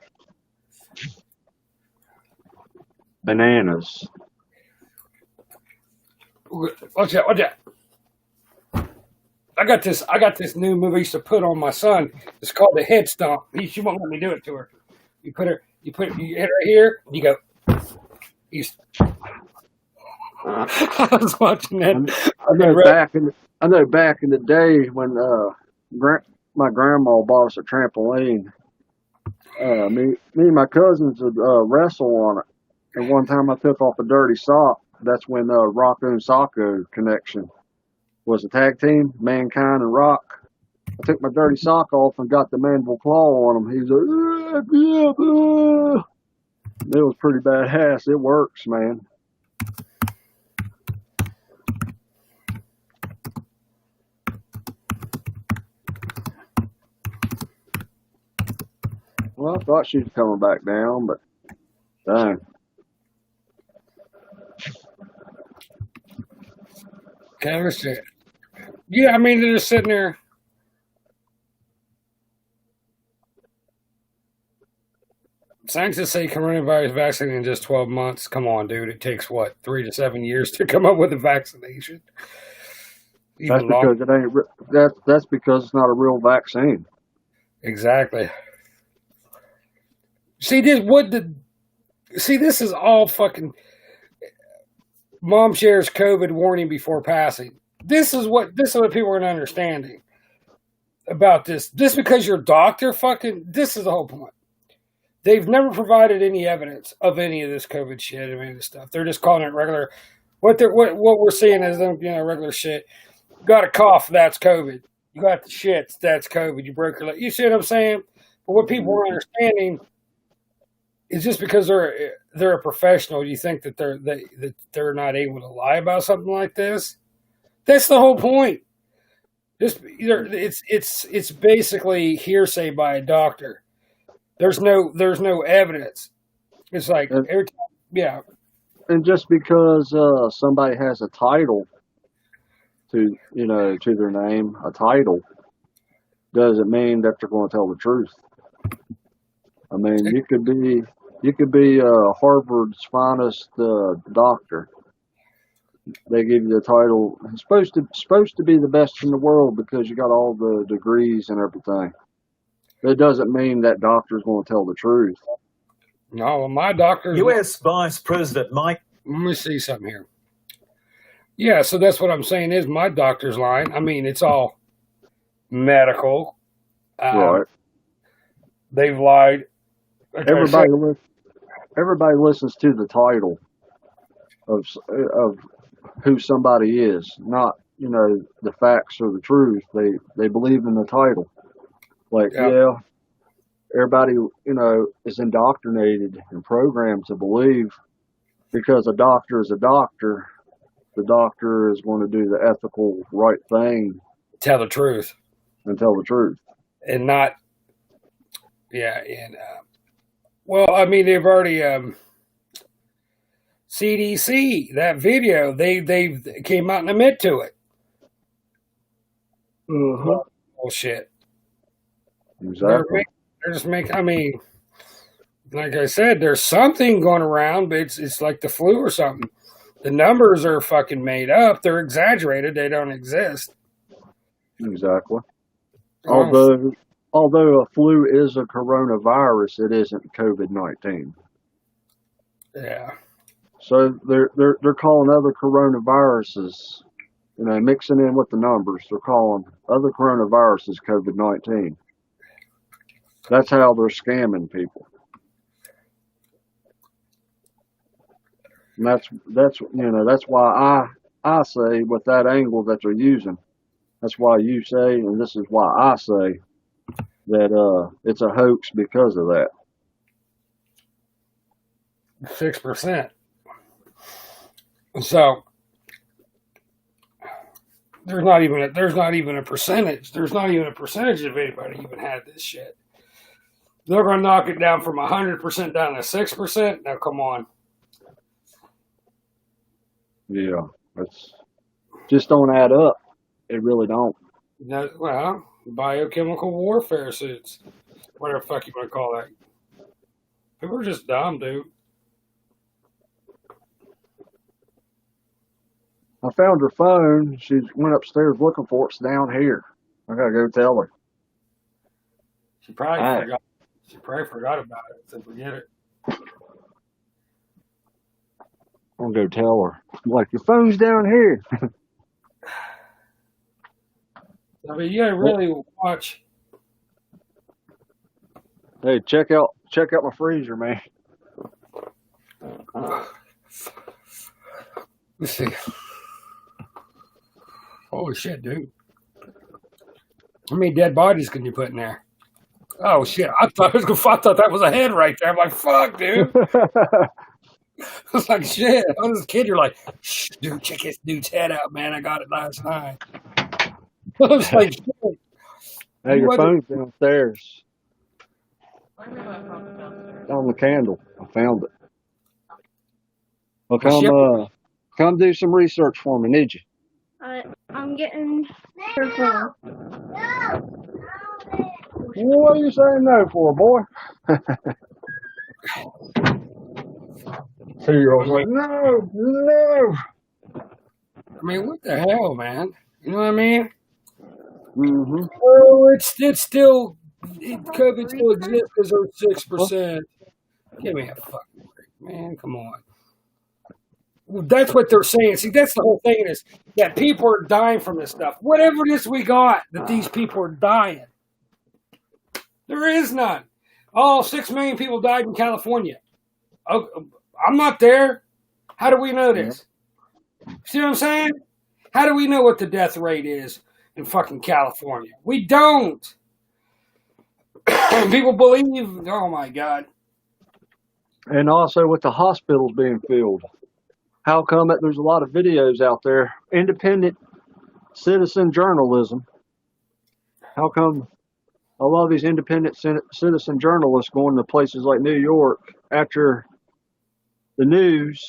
bananas. watch out. I got this new move I used to put on my son. It's called the head stomp. She won't let me do it to her. You hit her here, you go. I was watching that. I know back in the day when my grandma bought us a trampoline. Me and my cousins would wrestle on it. And one time I took off a dirty sock. That's when Rocco and Socko connection was a tag team, Mankind and Rock. I took my dirty sock off and got the mandible claw on him. He was like, it was pretty badass. It works, man. Well, I thought she was coming back down, but dang. Okay, let's see. Yeah, I mean, they're just sitting there. Scientists say coronavirus vaccine in just 12 months. Come on, dude. It takes, 3 to 7 years to come up with a vaccination? That's because it ain't. That's because it's not a real vaccine. Exactly. See, this is all fucking. Mom shares COVID warning before passing. This is what people are not understanding about this. Just because your doctor this is the whole point. They've never provided any evidence of any of this COVID shit or any of this stuff. They're just calling it regular. What we're seeing is regular shit. You got a cough, that's COVID. You got the shits, that's COVID. You broke your leg. You see what I'm saying? But what people are understanding is just because they're a professional, you think that they're not able to lie about something like this? That's the whole point. It's basically hearsay by a doctor. There's no evidence. It's like every time, yeah. And just because somebody has a title to their name, a title, doesn't mean that they're going to tell the truth. I mean, you could be Harvard's finest doctor. They give you the title. It's supposed to be the best in the world because you got all the degrees and everything. It doesn't mean that doctor's going to tell the truth. No, my doctor. U.S. Vice President Mike. Let me see something here. Yeah, so that's what I'm saying is my doctor's lying. I mean, it's all medical. Right. They've lied. Like everybody listens to the title of who somebody is, not the facts or the truth. They believe in the title. Like everybody is indoctrinated and programmed to believe because a doctor is a doctor. The doctor is going to do the ethical right thing, tell the truth, and tell the truth, and not. Yeah, and well, I mean, they've already CDC that video. They came out and admit to it. Bullshit. Exactly. They're just making. I mean, like I said, there's something going around, but it's like the flu or something. The numbers are fucking made up. They're exaggerated. They don't exist. Exactly. Although a flu is a coronavirus, it isn't COVID-19. Yeah. So they're calling other coronaviruses, mixing in with the numbers. They're calling other coronaviruses COVID-19. That's how they're scamming people. And that's why I say with that angle that they're using. That's why you say, and this is why I say that it's a hoax because of that. 6%. So there's not even a percentage. There's not even a percentage of anybody even had this shit. They're going to knock it down from 100% down to 6%. Now, come on. Yeah, that's just don't add up. It really don't. No, well, biochemical warfare suits, whatever the fuck you want to call that. People are just dumb, dude. I found her phone. She went upstairs looking for it. It's down here. I gotta go tell her. She probably All right. forgot. She probably forgot about it. So forget it. I'm gonna go tell her. I'm like, your phone's down here. I mean, you gotta really watch. Hey, check out my freezer, man. Let's see. Holy shit, dude! How many dead bodies can you put in there? Oh shit! I thought that was a head right there. I'm like, fuck, dude. I was like, shit. I was a kid. You're like, shh, dude, check this dude's head out, man. I got it last night. I was like, shit. Hey, your What- phone's downstairs Why do I talk downstairs? on the candle. I found it. Well, Well, come do some research for me, need you? I'm getting her phone. What are you saying no for, boy? 2-year-old's like, no. I mean, what the hell, man? You know what I mean? Mm-hmm. Oh, it's still COVID still exists because they're 6%. Give me a fucking break, man. Come on. Well, that's what they're saying. See, that's the whole thing is that people are dying from this stuff. Whatever it is we got, that these people are dying. There is none. Oh, 6 million people died in California. Oh, I'm not there. How do we know this? See what I'm saying? How do we know what the death rate is in fucking California? We don't. People believe, oh my God. And also with the hospitals being filled. How come that there's a lot of videos out there, independent citizen journalism? How come a lot of these independent citizen journalists going to places like New York after the news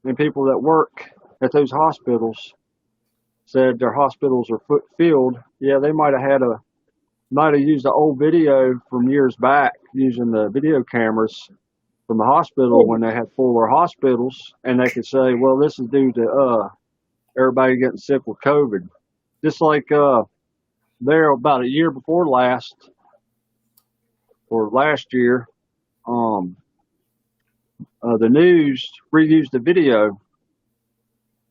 and people that work at those hospitals said their hospitals are filled? Yeah, they might have used an old video from years back using the video cameras from the hospital when they had fuller hospitals, and they could say, well, this is due to everybody getting sick with COVID. Just like there about a year before last year, the news reused the video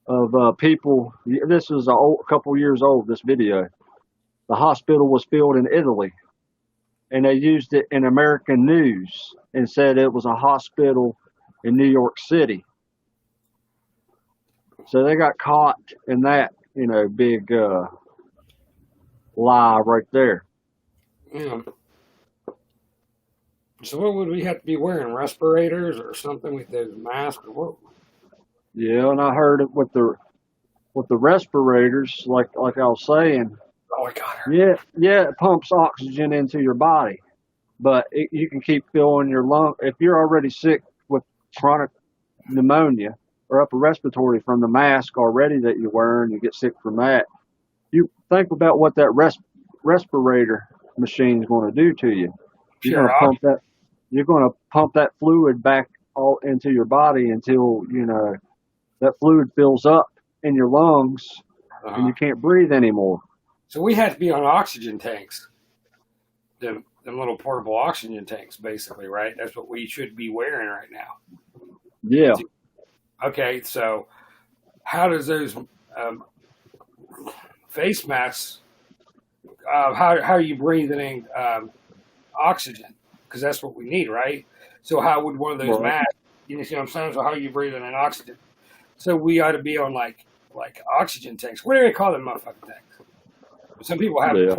of people. This is a couple years old, this video. The hospital was filled in Italy, and they used it in American news and said it was a hospital in New York City. So they got caught in that, big lie right there. Yeah. So what would we have to be wearing? Respirators or something with those masks? Or what? Yeah, and I heard it with the respirators, like I was saying. Oh, I got her. Yeah, it pumps oxygen into your body, but you can keep filling your lung. If you're already sick with chronic pneumonia or upper respiratory from the mask already that you're wearing, you get sick from that. You think about what that respirator machine is going to do to you. You're going to pump that. You're going to pump that fluid back all into your body until that fluid fills up in your lungs and you can't breathe anymore. So we have to be on oxygen tanks. Them little portable oxygen tanks, basically, right? That's what we should be wearing right now. Yeah. Okay, so how does those face masks? How are you breathing in oxygen? Because that's what we need, right? So how would one of those masks? You see what I'm saying? So how are you breathing in oxygen? So we ought to be on like oxygen tanks. What do they call them, motherfucking tanks? Some people have a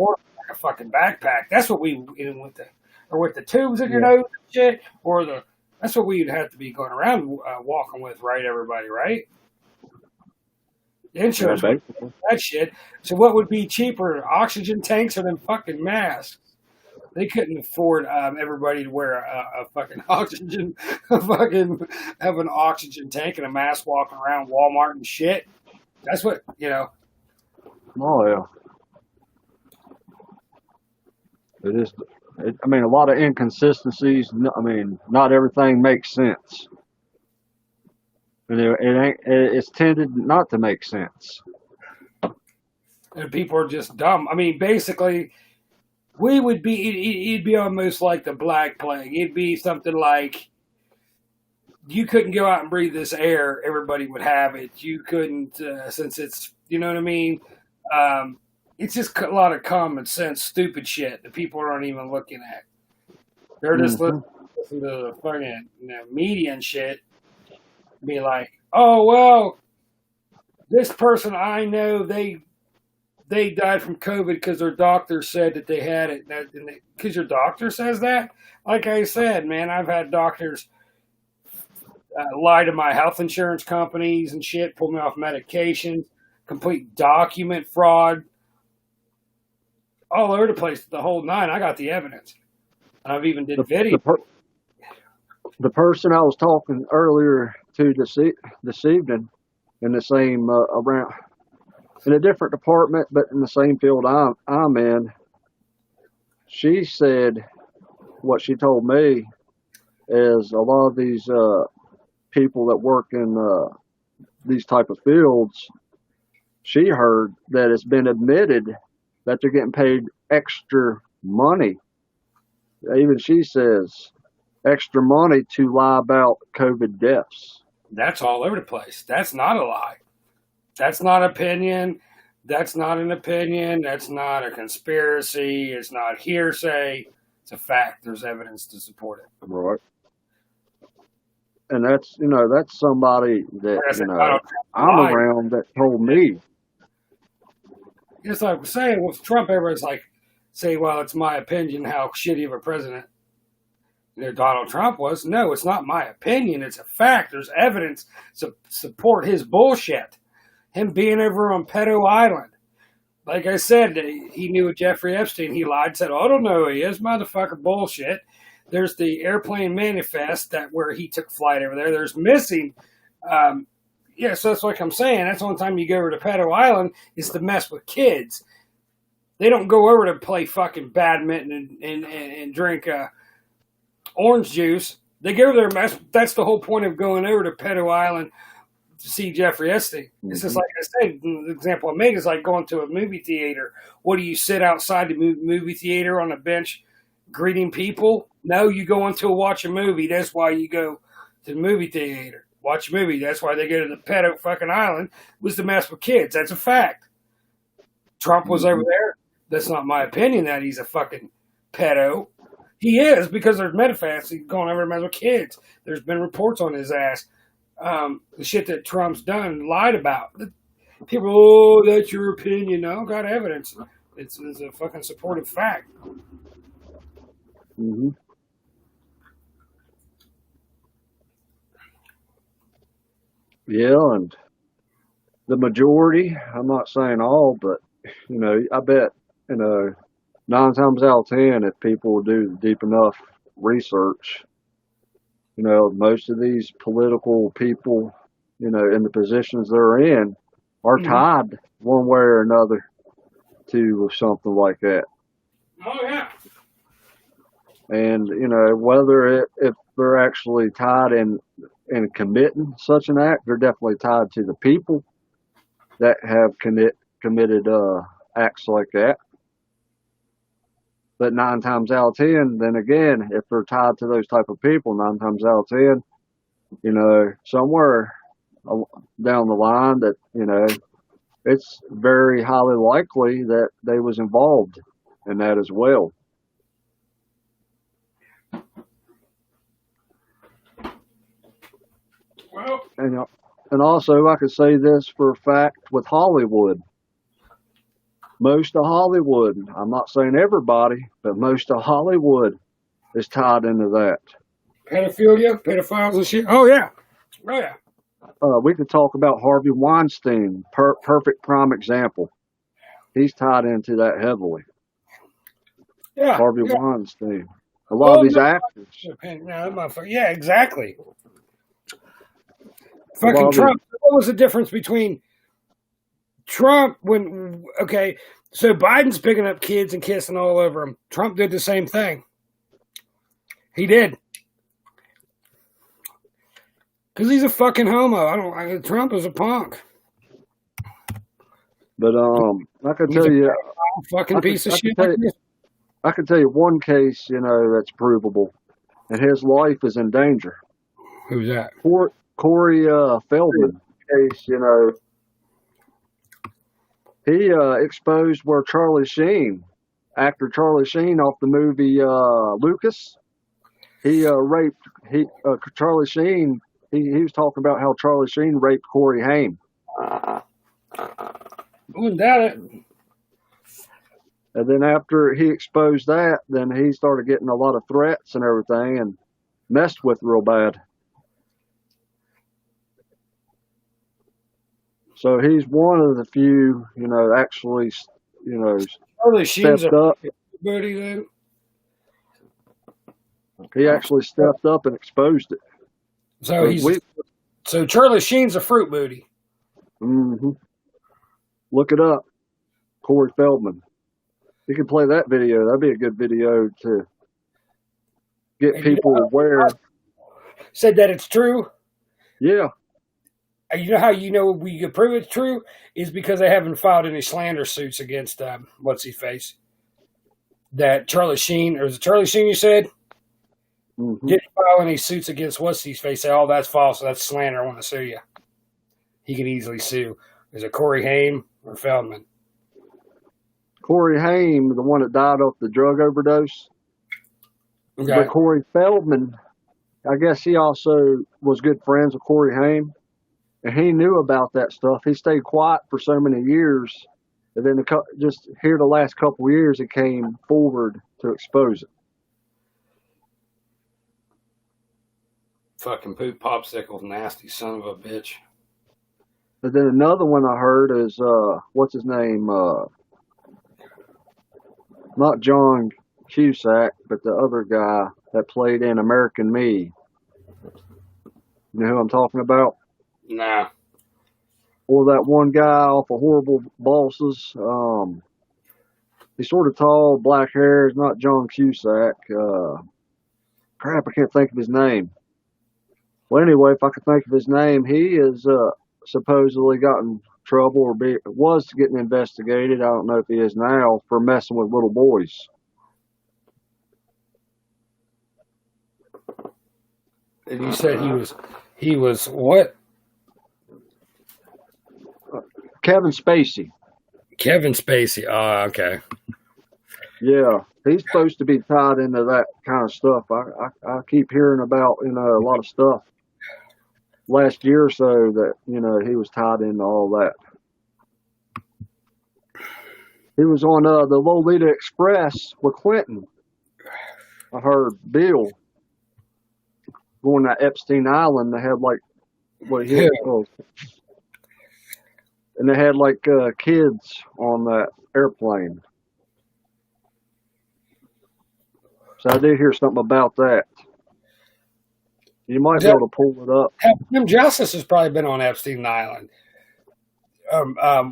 fucking backpack. That's what we with the tubes in your nose and shit, that's what we'd have to be going around walking with, right? Everybody, right? The insurance that shit. So what would be cheaper, oxygen tanks or them fucking masks? They couldn't afford everybody to wear a fucking oxygen, have an oxygen tank and a mask walking around Walmart and shit. That's what Oh yeah. It is. A lot of inconsistencies. Not everything makes sense. And it's tended not to make sense. And people are just dumb. I mean, basically, it'd be almost like the Black Plague. It'd be something like you couldn't go out and breathe this air, everybody would have it. You couldn't, since it's, you know what I mean? It's just a lot of common sense, stupid shit that people aren't even looking at. They're just listening to the fucking media and shit, be like, oh, well, this person I know, they died from COVID because their doctor said that they had it. Because your doctor says that? Like I said, man, I've had doctors lie to my health insurance companies and shit, pull me off medications, complete document fraud, all over the place, the whole nine. I got the evidence. And I've even did video. The person I was talking earlier to this evening in the same around in a different department, but in the same field I'm in, she said what she told me is a lot of these people that work in these type of fields, she heard that it's been admitted that they're getting paid extra money. Even she says extra money to lie about COVID deaths. That's all over the place. That's not a lie. That's not opinion. That's not an opinion. That's not a conspiracy. It's not hearsay. It's a fact. There's evidence to support it. Right. And that's somebody that, I'm around that told me. It's like saying with Trump, everybody's like, say, well, it's my opinion how shitty of a president Donald Trump was. No, it's not my opinion. It's a fact. There's evidence to support his bullshit. Him being over on Pedo Island. Like I said, he knew Jeffrey Epstein. He lied, said, oh, I don't know who he is. Motherfucker bullshit. There's the airplane manifest where he took flight over there. There's missing. So that's like I'm saying. That's the only time you go over to Pedo Island is to mess with kids. They don't go over to play fucking badminton and drink orange juice. They go there and mess. That's the whole point of going over to Pedo Island to see Jeffrey Epstein. It's just like I said, the example I made is like going to a movie theater. What do you sit outside the movie theater on a bench greeting people? No, you go into watch a movie. That's why you go to the movie theater. Watch a movie. That's why they go to the Pedo fucking Island, was to mess with kids. That's a fact. Trump was over there. That's not my opinion that he's a fucking pedo. He is, because there's manifests. He's going over to mess with kids. There's been reports on his ass. The shit that Trump's done, lied about. People, oh, that's your opinion. No, got evidence. It's a fucking supportive fact. Mm-hmm. Yeah, and the majority, I'm not saying all, but, I bet, 9 times out of 10, if people will do deep enough research, most of these political people, in the positions they're in are tied one way or another to something like that. Oh, yeah. And, whether if they're actually tied in committing such an act, they're definitely tied to the people that have committed acts like that. But 9 times out of 10, then again, if they're tied to those type of people, 9 times out of 10, somewhere down the line that, it's very highly likely that they was involved in that as well. Well, and also I could say this for a fact with Hollywood. Most of Hollywood, I'm not saying everybody, but most of Hollywood is tied into that. pedophilia, pedophiles and shit. Oh, yeah. Oh, yeah. We could talk about Harvey Weinstein, perfect prime example. He's tied into that heavily. Yeah. Harvey Weinstein. A lot of these actors. Yeah, exactly. Fucking Trump. What was the difference between Trump so Biden's picking up kids and kissing all over them. Trump did the same thing. He did. Because he's a fucking homo. Trump is a punk. But I can He's tell a you, fucking I could, piece of I shit. could tell you, I can tell you one case, that's provable, and his life is in danger. Who's that? Corey Feldman case, he exposed where Charlie Sheen, actor Charlie Sheen off the movie Lucas, he raped Charlie Sheen. He was talking about how Charlie Sheen raped Corey Haim. Wouldn't doubt it. And then after he exposed that, then he started getting a lot of threats and everything, and messed with real bad. So he's one of the few, actually, Charlie Sheen's stepped a up. booty then. He actually stepped up and exposed it. So Charlie Sheen's a fruit booty. Mm-hmm. Look it up, Corey Feldman. You can play that video. That'd be a good video to get people aware. Said that it's true. Yeah. You know how we can prove it's true is because they haven't filed any slander suits against what's his face. That Charlie Sheen, or was it Charlie Sheen you said? Mm-hmm. Didn't file any suits against what's his face. Say, oh, that's false. That's slander. I want to sue you. He can easily sue. Is it Corey Haim or Feldman? Corey Haim, the one that died off the drug overdose. Okay. But Corey Feldman, I guess he also was good friends with Corey Haim, and he knew about that stuff. He stayed quiet for so many years, and then just here the last couple of years, he came forward to expose it. Fucking poop popsicle, nasty son of a bitch. And then another one I heard is what's his name? Not John Cusack, but the other guy that played in American Me. You know who I'm talking about? Nah. Or that one guy off of Horrible Bosses. He's sort of tall, black hair. He's not John Cusack. Crap, I can't think of his name. Well, anyway, if I could think of his name, he is supposedly got in trouble or was getting investigated. I don't know if he is now for messing with little boys. And you said he was what? Kevin Spacey. Kevin Spacey. Oh, okay. Yeah, he's supposed to be tied into that kind of stuff. I keep hearing about a lot of stuff last year or so that he was tied into all that. He was on the Lolita Express with Clinton. I heard Bill going to Epstein Island. They had and they had kids on that airplane. So I did hear something about that. You might be able to pull it up. Jim Justice has probably been on Epstein Island.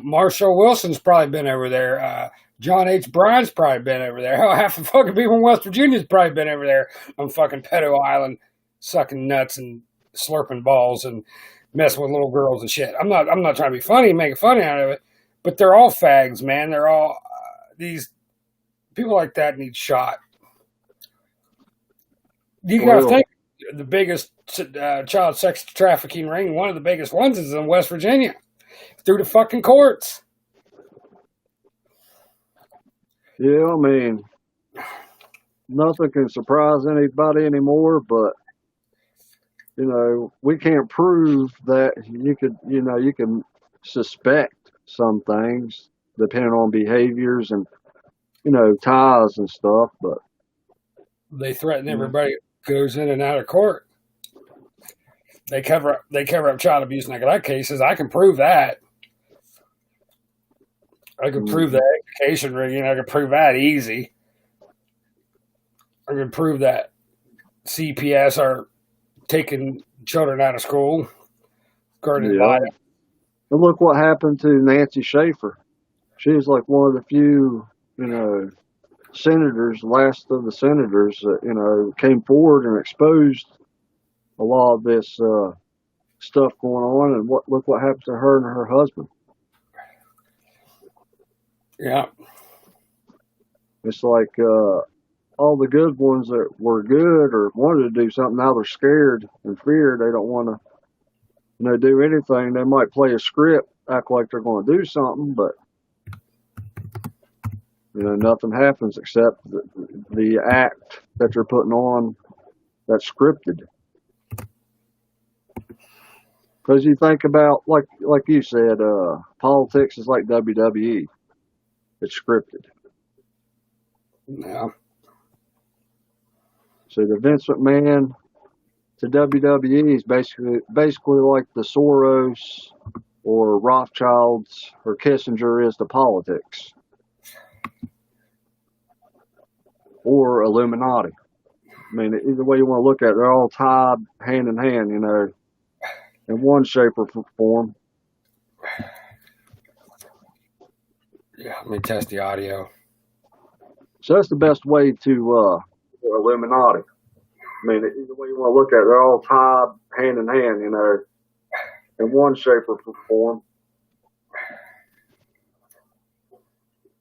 Marshall Wilson's probably been over there. John H. Bryan's probably been over there. Hell, half the fucking people in West Virginia's probably been over there on fucking Pedo Island, sucking nuts and slurping balls and messing with little girls and shit. I'm not trying to be funny and making fun out of it, but they're all fags, man. They're all these people like that need shot. You gotta think the biggest child sex trafficking ring, one of the biggest ones, is in West Virginia through the fucking courts. Yeah, I mean, nothing can surprise anybody anymore, but we can't prove that. You can suspect some things depending on behaviors and ties and stuff, but they threaten everybody who goes in and out of court. They cover up child abuse and neglect cases. I can prove that. I can prove that education rigging. I can prove that easy. I can prove that CPS are taking children out of school. And look what happened to Nancy Schaefer. She was like one of the few, senators, last of the senators that, came forward and exposed a lot of this stuff going on, and look what happened to her and her husband. Yeah. It's like all the good ones that were good or wanted to do something, now they're scared and feared. They don't want to, do anything. They might play a script, act like they're going to do something, but nothing happens except the act that they're putting on that's scripted. Because you think about, like you said, politics is like WWE. It's scripted. Yeah. So the Vince McMahon to WWE is basically like the Soros or Rothschilds or Kissinger is to politics. Or Illuminati. I mean, either way you want to look at it, they're all tied hand in hand, in one shape or form. Yeah, let me test the audio. So that's the best way to Illuminati. I mean, either way you want to look at it, they're all tied hand in hand, in one shape or form.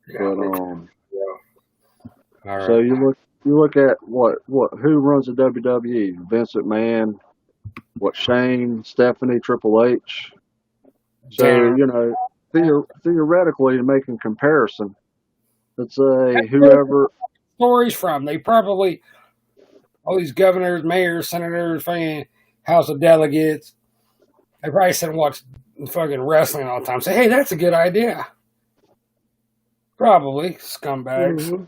Yeah, But all right. so you look at who runs the WWE? Vince McMahon, Shane, Stephanie, Triple H. So Damn. theoretically, making comparison, let's say whoever Stories from. They probably, all these governors, mayors, senators, fucking House of Delegates, they probably sit and watch fucking wrestling all the time. Say, hey, that's a good idea. Probably. Scumbags. Mm-hmm.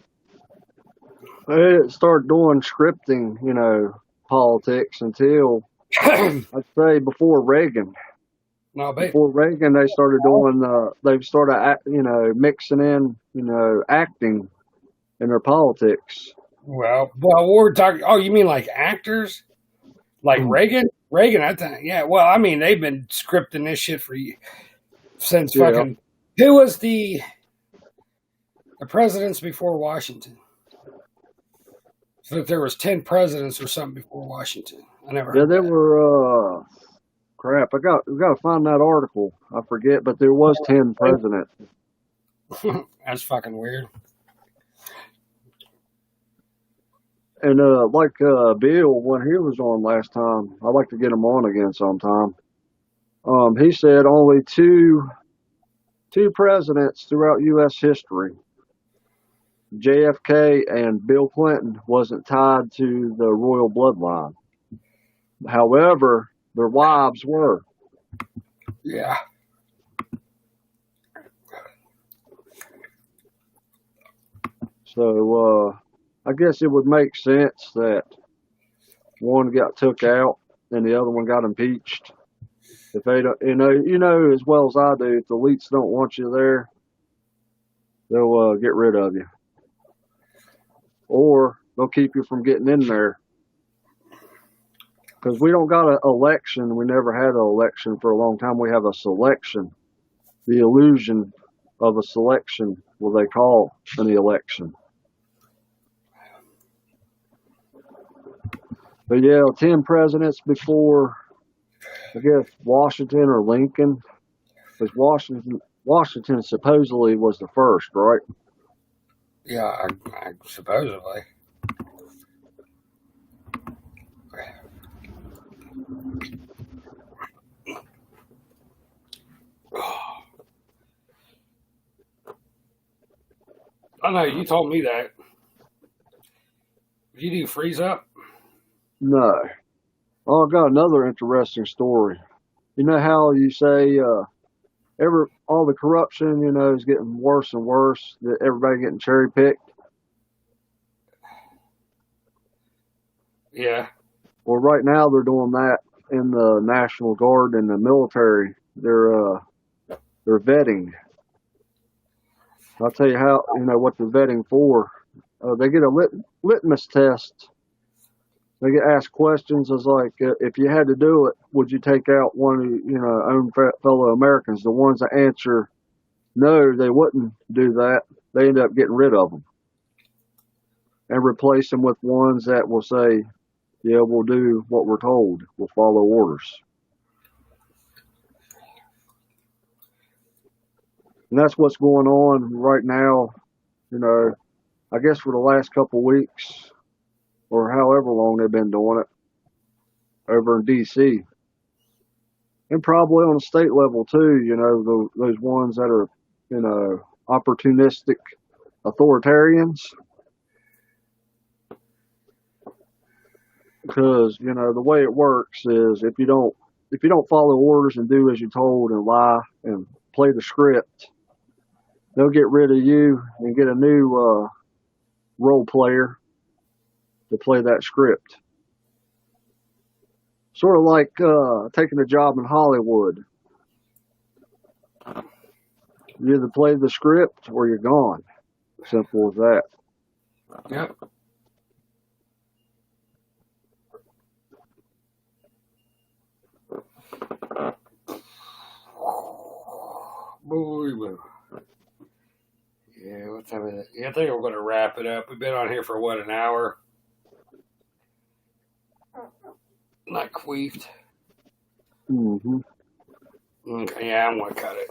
They didn't start doing scripting, politics until I'd say before Reagan. No, but Before Reagan, they started doing. They started, mixing in, acting in their politics. well, we're talking. Oh, you mean like actors, like Reagan? Reagan, I think. Yeah. Well, I mean, they've been scripting this shit since fucking. Who was the presidents before Washington? So that there was 10 presidents or something before Washington. I never. Yeah, heard there that. were. Crap, we got to find that article. I forget, but there was 10 presidents. That's fucking weird. And Bill, when he was on last time, I'd like to get him on again sometime. He said only two presidents throughout U.S. history, JFK and Bill Clinton, wasn't tied to the royal bloodline. However, their wives were. Yeah. So I guess it would make sense that one got took out and the other one got impeached. If they don't, as well as I do, if the elites don't want you there, they'll get rid of you, or they'll keep you from getting in there. Because we don't got an election. We never had an election for a long time. We have a selection. The illusion of a selection, what they call an election. But yeah, 10 presidents before, I guess, Washington or Lincoln. Because Washington supposedly was the first, right? Yeah, I supposedly. I know, you told me that. Did you do freeze up? No. Oh, I've got another interesting story. You know how you say all the corruption, is getting worse and worse, that everybody getting cherry picked? Yeah. Well, right now they're doing that in the National Guard and the military. They're vetting. I'll tell you how, what they're vetting for. They get a litmus test. They get asked questions as like, if you had to do it, would you take out one of own fellow Americans? The ones that answer no, they wouldn't do that. They end up getting rid of them and replace them with ones that will say, yeah, we'll do what we're told. We'll follow orders. And that's what's going on right now. You know, I guess for the last couple weeks or however long they've been doing it over in D.C. and probably on the state level too. You know, those ones that are, you know, opportunistic authoritarians. Because, you know, the way it works is if you don't follow orders and do as you're told and lie and play the script, they'll get rid of you and get a new role player to play that script. Sort of like taking a job in Hollywood. You either play the script or you're gone. Simple as that. Yep. Yeah, what time is it? Yeah, I think we're going to wrap it up. We've been on here for what, an hour? Not queefed. Mm-hmm. Okay, yeah, I'm going to cut it.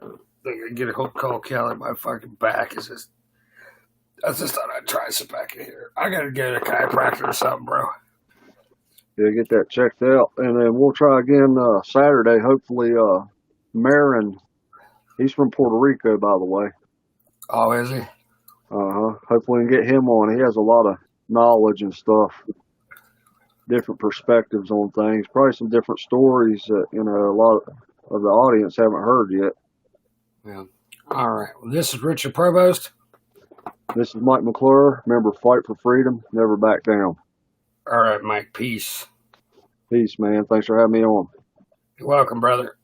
I think I get a whole call Kelly. My fucking back is just. I just thought I'd try some back in here. I got to get a chiropractor or something, bro. Yeah, get that checked out. And then we'll try again Saturday. Hopefully, Marin, he's from Puerto Rico, by the way. Oh, is he? Uh-huh. Hopefully we can get him on. He has a lot of knowledge and stuff, different perspectives on things, probably some different stories that, you know, a lot of the audience haven't heard yet. Yeah. All right. Well, this is Richard Provost. This is Mike McClure. Remember, fight for freedom, never back down. All right, Mike. Peace. Peace, man. Thanks for having me on. You're welcome, brother.